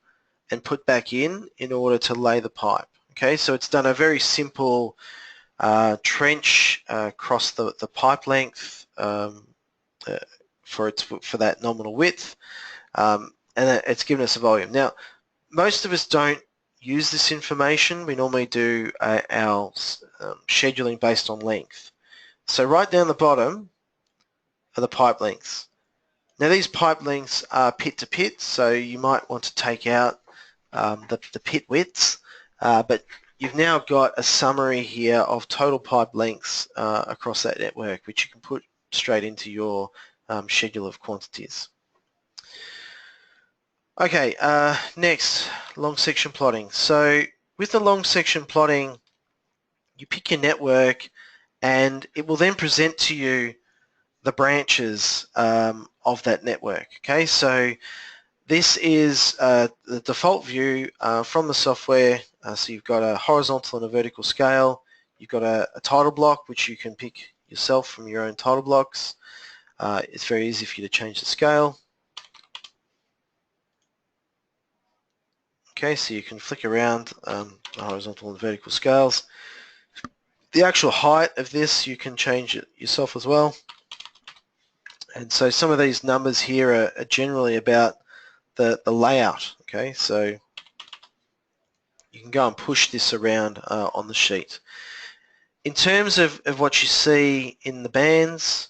and put back in order to lay the pipe. Okay, so it's done a very simple trench across the pipe length for that nominal width, and it's given us a volume. Now, most of us don't use this information. We normally do our scheduling based on length. So right down the bottom are the pipe lengths. Now these pipe lengths are pit to pit, so you might want to take out the pit widths, but you've now got a summary here of total pipe lengths across that network, which you can put straight into your schedule of quantities. Okay, next, long section plotting. So with the long section plotting, you pick your network and it will then present to you the branches of that network. Okay, so this is the default view from the software. So you've got a horizontal and a vertical scale. You've got a title block, which you can pick yourself from your own title blocks. It's very easy for you to change the scale. Okay, so you can flick around the horizontal and vertical scales. The actual height of this, you can change it yourself as well. And so some of these numbers here are generally about the layout. Okay, so you can go and push this around on the sheet. In terms of what you see in the bands,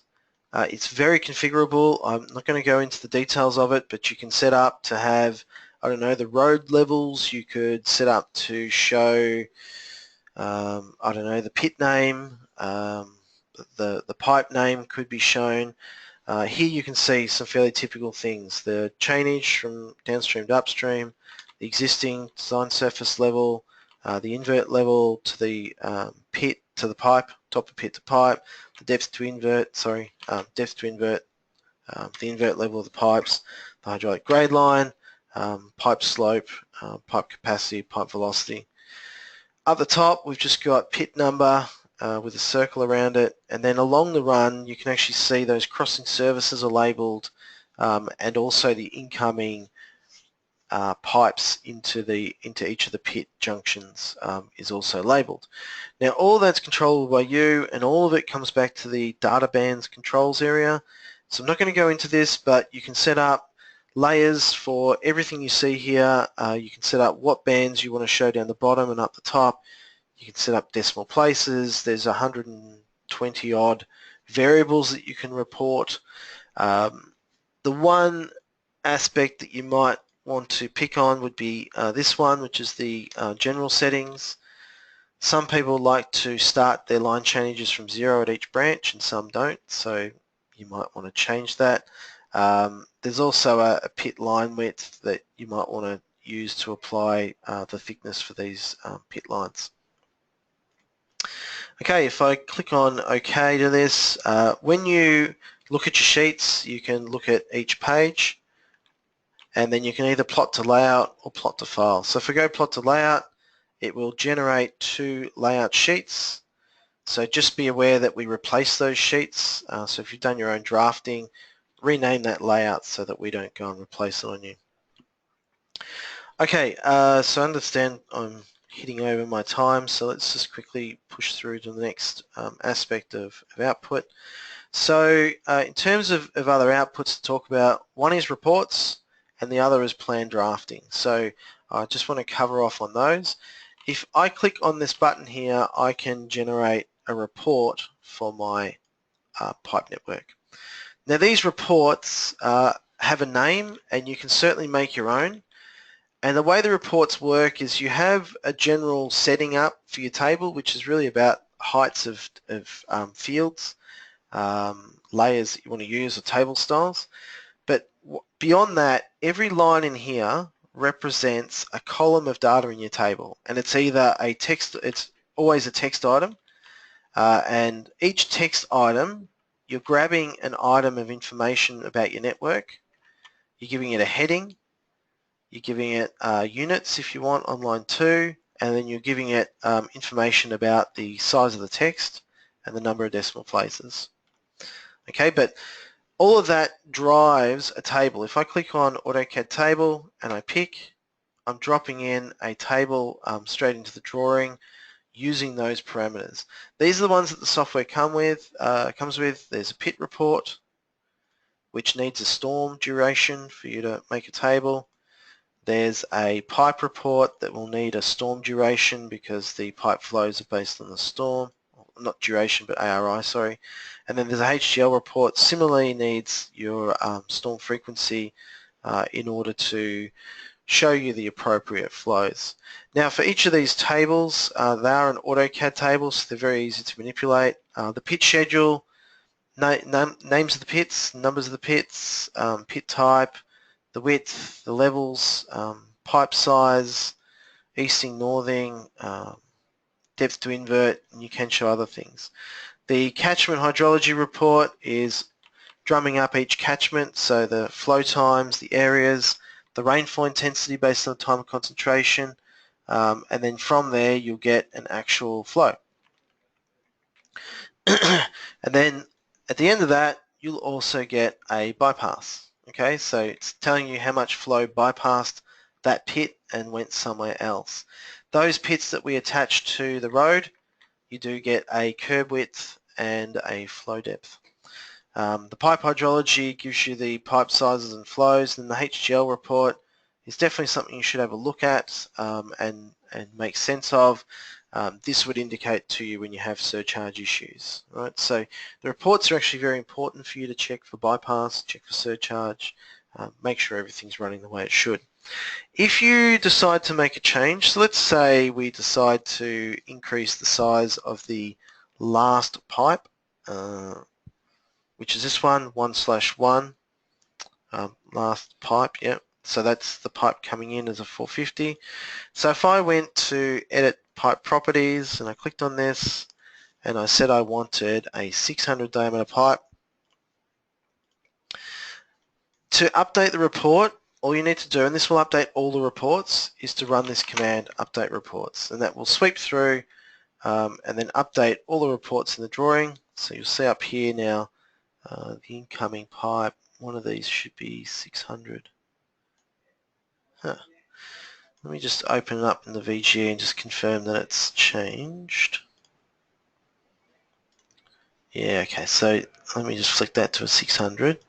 it's very configurable. I'm not going to go into the details of it, but you can set up to have, I don't know, the road levels. You could set up to show, I don't know, the pit name, the pipe name could be shown. Here you can see some fairly typical things: the chainage from downstream to upstream, the existing design surface level, the invert level to the pit to the pipe, top of pit to pipe, the depth to invert, depth to invert, the invert level of the pipes, the hydraulic grade line, pipe slope, pipe capacity, pipe velocity. Up the top we've just got pit number with a circle around it, and then along the run you can actually see those crossing services are labelled, and also the incoming pipes into each of the pit junctions is also labelled. Now all that's controllable by you, and all of it comes back to the data bands controls area. So I'm not going to go into this, but you can set up layers for everything you see here. You can set up what bands you want to show down the bottom and up the top. You can set up decimal places. There's 120 odd variables that you can report. The one aspect that you might want to pick on would be this one, which is the general settings. Some people like to start their line changes from 0 at each branch and some don't, so you might want to change that. There's also a pit line width that you might want to use to apply the thickness for these pit lines. Okay, if I click on OK to this, when you look at your sheets, you can look at each page, and then you can either plot to layout or plot to file. So if we go plot to layout, it will generate 2 layout sheets. So just be aware that we replace those sheets. So if you've done your own drafting, rename that layout so that we don't go and replace it on you. Okay, so I understand I'm hitting over my time, so let's just quickly push through to the next aspect of output. So in terms of other outputs to talk about, one is reports and the other is plan drafting. So I just want to cover off on those. If I click on this button here, I can generate a report for my pipe network. Now these reports have a name and you can certainly make your own. And the way the reports work is you have a general setting up for your table, which is really about heights of fields, layers that you want to use, or table styles. But beyond that, every line in here represents a column of data in your table, and it's either a text, it's always a text item, and each text item, you're grabbing an item of information about your network, you're giving it a heading, you're giving it units if you want on line 2, and then you're giving it information about the size of the text and the number of decimal places. Okay, but all of that drives a table. If I click on AutoCAD table and I pick, I'm dropping in a table straight into the drawing using those parameters. These are the ones that the software comes with. There's a pit report, which needs a storm duration for you to make a table. There's a pipe report that will need a storm duration because the pipe flows are based on the storm, not duration but ARI, sorry. And then there's a HGL report, similarly needs your storm frequency in order to show you the appropriate flows. Now for each of these tables, they are an AutoCAD table, so they're very easy to manipulate. The pit schedule, names of the pits, numbers of the pits, pit type, the width, the levels, pipe size, easting, northing, depth to invert, and you can show other things. The catchment hydrology report is drumming up each catchment, so the flow times, the areas, the rainfall intensity based on the time of concentration, and then from there you'll get an actual flow. And then at the end of that, you'll also get a bypass. Okay, so it's telling you how much flow bypassed that pit and went somewhere else. Those pits that we attach to the road, you do get a curb width and a flow depth. The pipe hydrology gives you the pipe sizes and flows, and the HGL report is definitely something you should have a look at and make sense of. This would indicate to you when you have surcharge issues, right? So the reports are actually very important for you to check for bypass, check for surcharge, make sure everything's running the way it should. If you decide to make a change, so let's say we decide to increase the size of the last pipe, which is this one, 1/1, last pipe, yeah. So that's the pipe coming in as a 450. So if I went to edit pipe properties and I clicked on this and I said I wanted a 600 diameter pipe, to update the report, all you need to do, and this will update all the reports, is to run this command, update reports, and that will sweep through and then update all the reports in the drawing. So you'll see up here now the incoming pipe, one of these should be 600. Huh. Let me just open it up in the VG and just confirm that it's changed. Yeah, okay, so let me just flick that to a 600.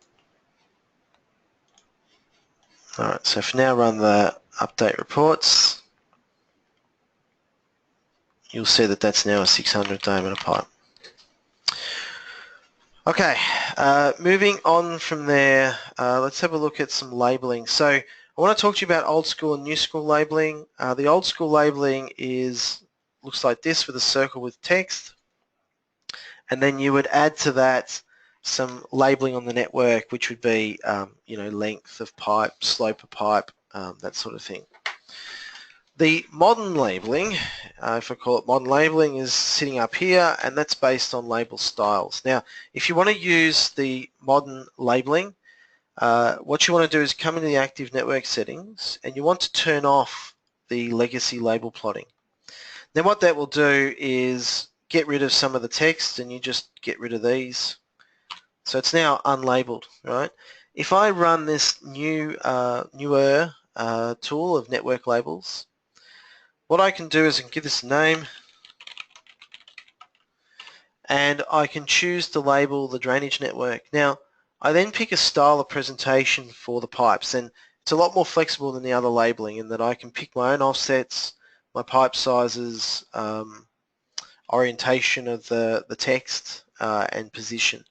Alright, so if now run the update reports, you'll see that that's now a 600 diameter pipe. Okay, moving on from there, let's have a look at some labeling. So I want to talk to you about old school and new school labeling. The old school labeling looks like this, with a circle with text, and then you would add to that some labeling on the network, which would be length of pipe, slope of pipe, that sort of thing. The modern labeling, if I call it modern labeling, is sitting up here, and that's based on label styles. Now, if you want to use the modern labeling, what you want to do is come into the active network settings, and you want to turn off the legacy label plotting. Then what that will do is get rid of some of the text, and you just get rid of these. So it's now unlabeled, right? If I run this newer tool of network labels, what I can do is I can give this a name, and I can choose to label the drainage network. Now, I then pick a style of presentation for the pipes, and it's a lot more flexible than the other labeling in that I can pick my own offsets, my pipe sizes, orientation of the text, and position.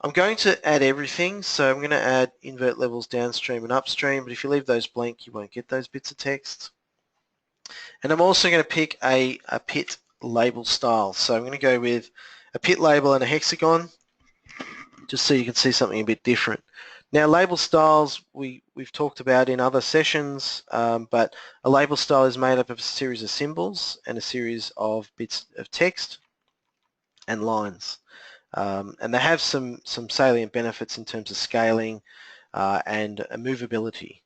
I'm going to add everything, so I'm going to add invert levels downstream and upstream, but if you leave those blank, you won't get those bits of text. And I'm also going to pick a pit label style. So I'm going to go with a pit label and a hexagon, just so you can see something a bit different. Now, label styles we've talked about in other sessions, but a label style is made up of a series of symbols and a series of bits of text and lines. And they have some salient benefits in terms of scaling and movability.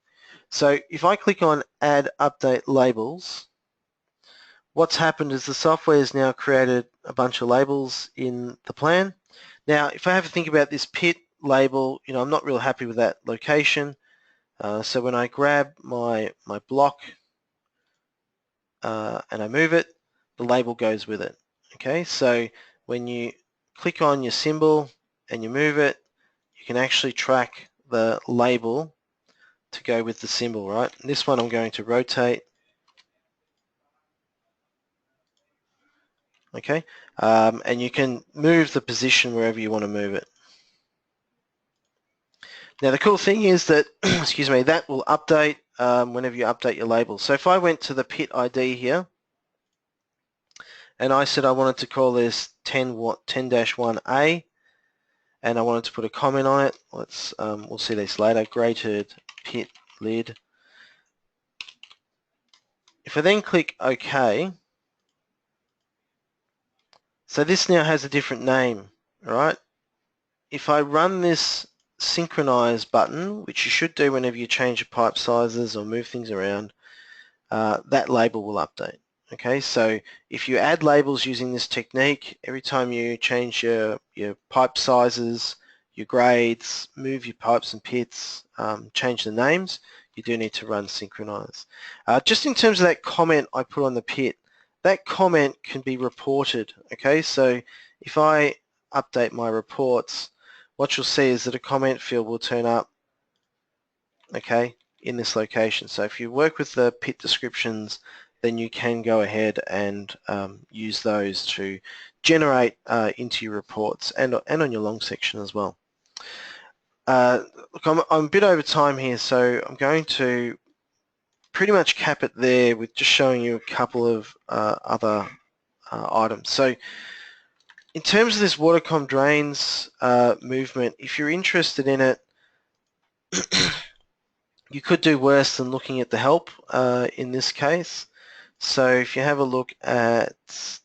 So if I click on Add Update Labels, what's happened is the software has now created a bunch of labels in the plan. Now, if I have to think about this pit label, I'm not real happy with that location. So when I grab my block and I move it, the label goes with it. Okay, so when you click on your symbol and you move it, you can actually track the label to go with the symbol, right? And this one I'm going to rotate. Okay, and you can move the position wherever you want to move it. Now the cool thing is that, excuse me, that will update whenever you update your label. So if I went to the pit ID here, and I said I wanted to call this 10-1A, and I wanted to put a comment on it, we'll see this later, graded pit lid. If I then click OK, so this now has a different name, right? If I run this synchronize button, which you should do whenever you change your pipe sizes or move things around, that label will update. Okay, so if you add labels using this technique, every time you change your pipe sizes, your grades, move your pipes and pits, change the names, you do need to run synchronize. Just in terms of that comment I put on the pit, that comment can be reported. Okay, so if I update my reports, what you'll see is that a comment field will turn up, okay, in this location. So if you work with the pit descriptions, then you can go ahead and use those to generate into your reports and on your long section as well. Look, I'm a bit over time here, so I'm going to pretty much cap it there with just showing you a couple of other items. So in terms of this watercom drains movement, if you're interested in it, you could do worse than looking at the help in this case. So if you have a look at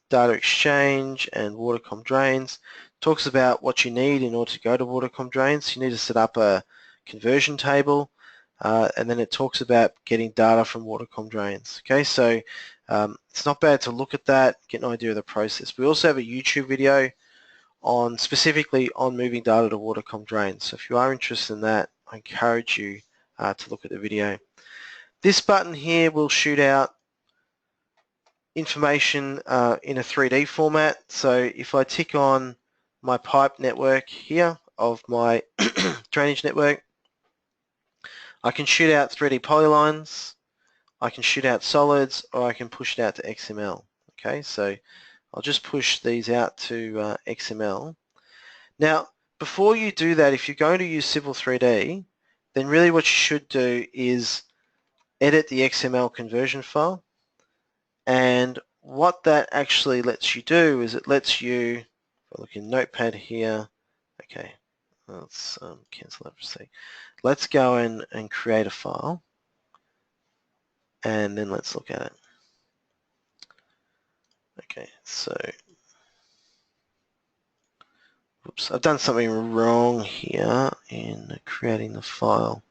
data exchange and watercom drains, it talks about what you need in order to go to watercom drains. You need to set up a conversion table, and then it talks about getting data from watercom drains. Okay, so it's not bad to look at that, get an idea of the process. We also have a YouTube video specifically on moving data to watercom drains. So if you are interested in that, I encourage you to look at the video. This button here will shoot out information in a 3D format. So if I tick on my pipe network here of my drainage network, I can shoot out 3D polylines, I can shoot out solids, or I can push it out to XML. Okay, so I'll just push these out to XML. Now, before you do that, if you're going to use Civil 3D, then really what you should do is edit the XML conversion file. And what that actually lets you do is it lets you, if I look in Notepad here, okay, let's cancel that for a sec. Let's go in and create a file, and then let's look at it. Okay, so, oops, I've done something wrong here in creating the file.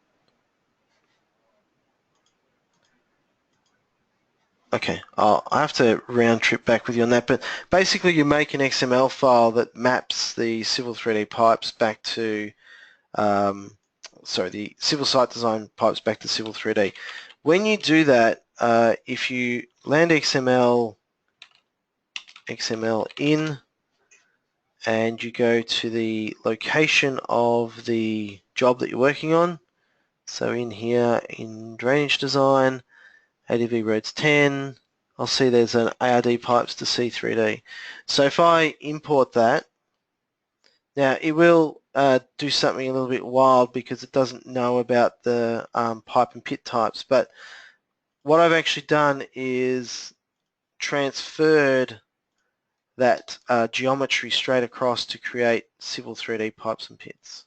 Okay, I have to round trip back with you on that, but basically you make an XML file that maps the Civil 3D pipes back to, the Civil Site Design pipes back to Civil 3D. When you do that, if you land XML in, and you go to the location of the job that you're working on, so in here in Drainage Design, ADV Roads 10, I'll see there's an ARD pipes to C3D. So if I import that, now it will do something a little bit wild because it doesn't know about the pipe and pit types, but what I've actually done is transferred that geometry straight across to create Civil 3D pipes and pits.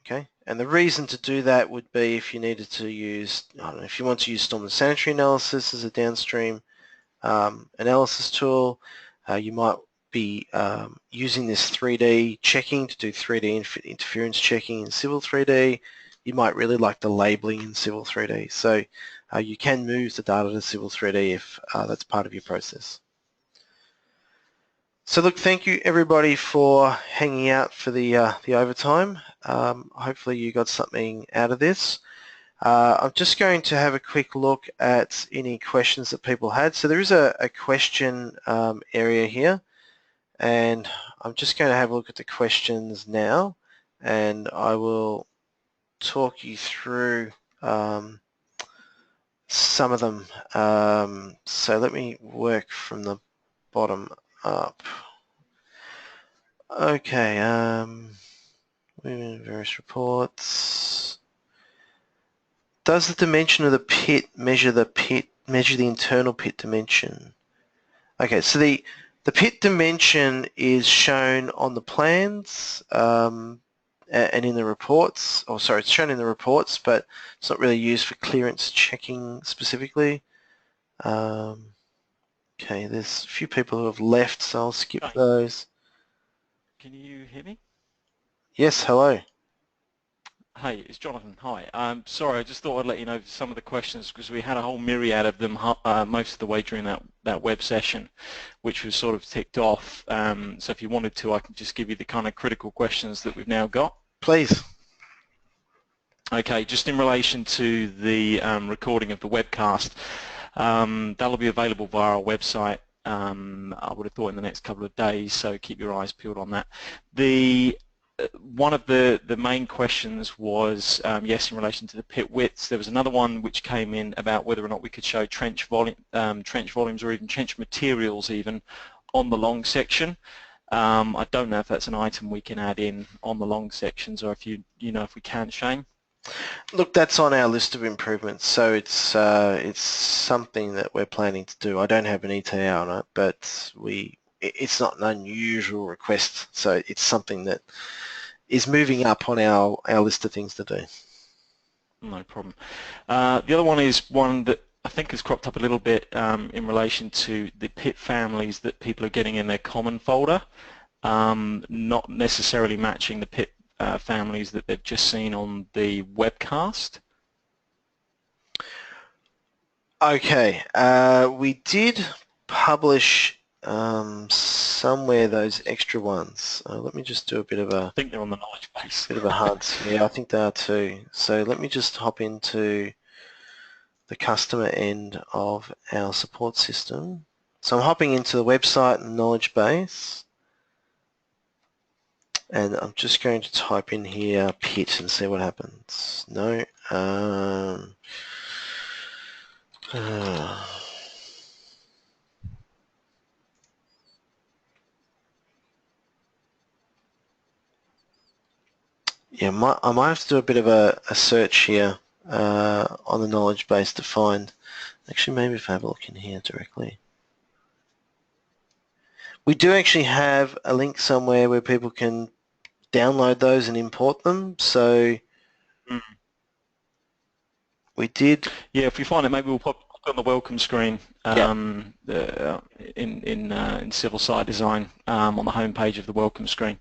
Okay, and the reason to do that would be if you needed to use, I don't know, if you want to use storm and sanitary analysis as a downstream analysis tool, you might be using this 3D checking to do 3D interference checking in Civil 3D. You might really like the labeling in Civil 3D. So you can move the data to Civil 3D if that's part of your process. So look, thank you everybody for hanging out for the overtime. Hopefully you got something out of this. I'm just going to have a quick look at any questions that people had. So there is a question area here, and I'm just going to have a look at the questions now, and I will talk you through some of them. So let me work from the bottom up. Okay, various reports. Does the dimension of the pit measure the internal pit dimension? Okay, so the pit dimension is shown on the plans and in the reports. Oh, sorry, it's shown in the reports, but it's not really used for clearance checking specifically. Okay, there's a few people who have left, so I'll skip those. Can you hear me? Yes, hello. Hey, it's Jonathan. Hi. Sorry, I just thought I'd let you know some of the questions because we had a whole myriad of them most of the way during that web session, which was sort of ticked off. So if you wanted to, I can just give you the kind of critical questions that we've now got. Please. Okay, just in relation to the recording of the webcast, that'll be available via our website. I would have thought in the next couple of days, so keep your eyes peeled on that. One of the main questions was, yes, in relation to the pit widths. There was another one which came in about whether or not we could show trench volumes or even trench materials even on the long section. I don't know if that's an item we can add in on the long sections, or if you know if we can, Shane. Look, that's on our list of improvements, so it's something that we're planning to do. I don't have an ETA on it, but it's not an unusual request, so it's something that is moving up on our list of things to do. No problem. The other one is one that I think has cropped up a little bit in relation to the pit families that people are getting in their common folder, not necessarily matching the pit families that they've just seen on the webcast. Okay, we did publish somewhere those extra ones. Let me just do a bit of a... I think they're on the knowledge base. Bit of a hunt. Yeah, I think they are too. So let me just hop into the customer end of our support system. So I'm hopping into the website and knowledge base. And I'm just going to type in here pit and see what happens. No. Yeah, I might have to do a bit of a search here on the knowledge base to find. Actually, maybe if I have a look in here directly. We do actually have a link somewhere where people can download those and import them. So we did. Yeah, if we find it, maybe we'll pop on the welcome screen in civil site design on the home page of the welcome screen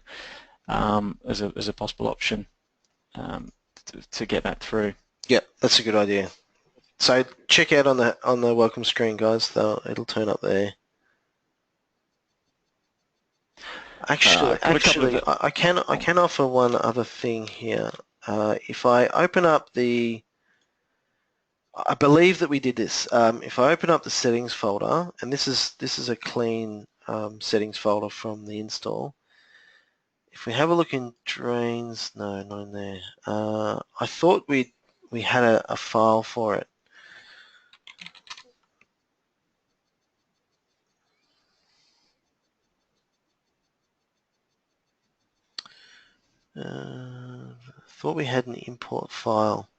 as a possible option to get that through. Yeah, that's a good idea. So check out on the welcome screen, guys. It'll turn up there. Actually, I can offer one other thing here. If I open up I believe that we did this. If I open up the settings folder, and this is a clean settings folder from the install. If we have a look in drains, no, not in there. I thought we had a file for it. Thought we had an import file.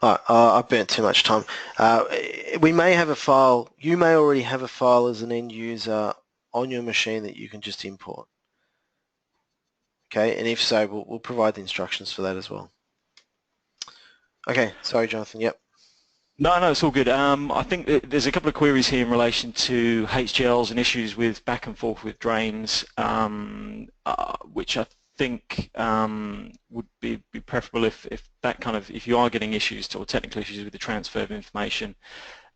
I burnt too much time. We may have a file. You may already have a file as an end user on your machine that you can just import. Okay, and if so, we'll provide the instructions for that as well. Okay, sorry, Jonathan. Yep. No, it's all good. I think there's a couple of queries here in relation to HGLs and issues with back and forth with drains, which I think would be preferable if you are getting issues or technical issues with the transfer of information.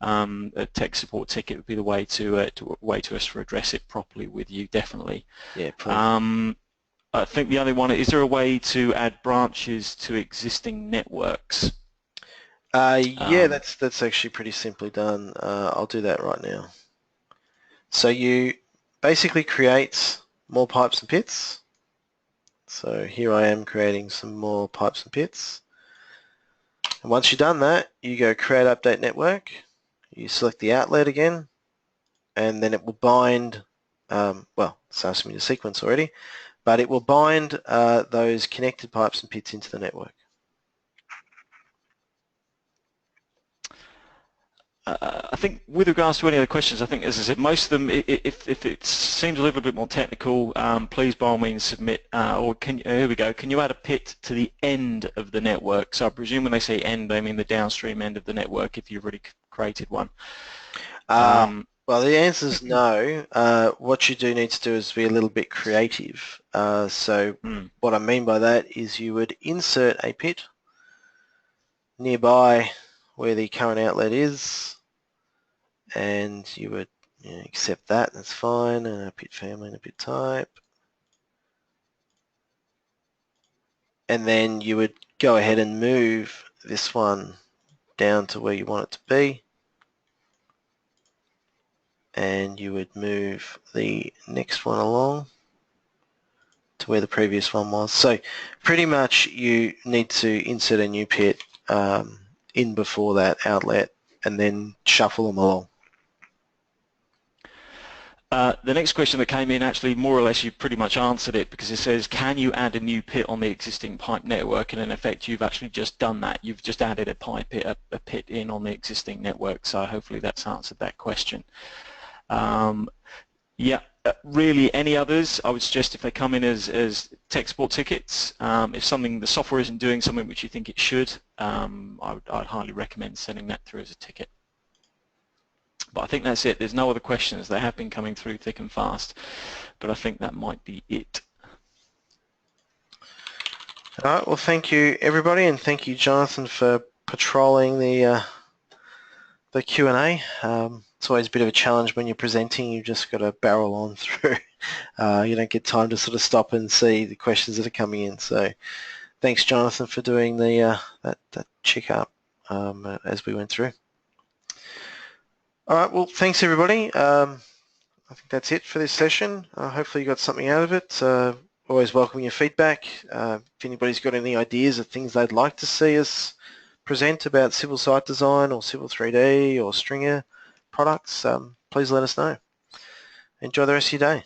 A tech support ticket would be the way to us for address it properly with you, definitely. Yeah, please. I think the other one, is there a way to add branches to existing networks? Yeah, that's actually pretty simply done. I'll do that right now. So you basically create more pipes and pits. So here I am creating some more pipes and pits. And once you've done that, you go create update network. You select the outlet again, and then it will bind, well, it's asking me to sequence already, but it will bind those connected pipes and pits into the network. I think with regards to any other questions, I think, as I said, most of them, if it seems a little bit more technical, please by all means submit, here we go, can you add a pit to the end of the network? So I presume when they say end, they mean the downstream end of the network if you've already created one. Well, the answer is no. What you do need to do is be a little bit creative. What I mean by that is you would insert a pit nearby where the current outlet is, and you would accept that, that's fine, and a pit family and a pit type. And then you would go ahead and move this one down to where you want it to be. And you would move the next one along to where the previous one was. So pretty much you need to insert a new pit in before that outlet and then shuffle them along. The next question that came in, actually more or less you pretty much answered it, because it says, can you add a new pit on the existing pipe network? And in effect you've actually just done that. You've just added a pit in on the existing network, so hopefully that's answered that question. Yeah, really any others, I would suggest if they come in as tech support tickets, if the software isn't doing something which you think it should, I'd highly recommend sending that through as a ticket. But I think that's it. There's no other questions. They have been coming through thick and fast, but I think that might be it. All right, well thank you everybody, and thank you Jonathan for patrolling the Q&A. It's always a bit of a challenge when you're presenting. You've just got to barrel on through. You don't get time to sort of stop and see the questions that are coming in. So thanks Jonathan for doing the that check-up as we went through. All right, well thanks everybody. I think that's it for this session. Hopefully you got something out of it. Always welcome your feedback. If anybody's got any ideas of things they'd like to see us present about civil site design or civil 3D or stringer products, please let us know. Enjoy the rest of your day.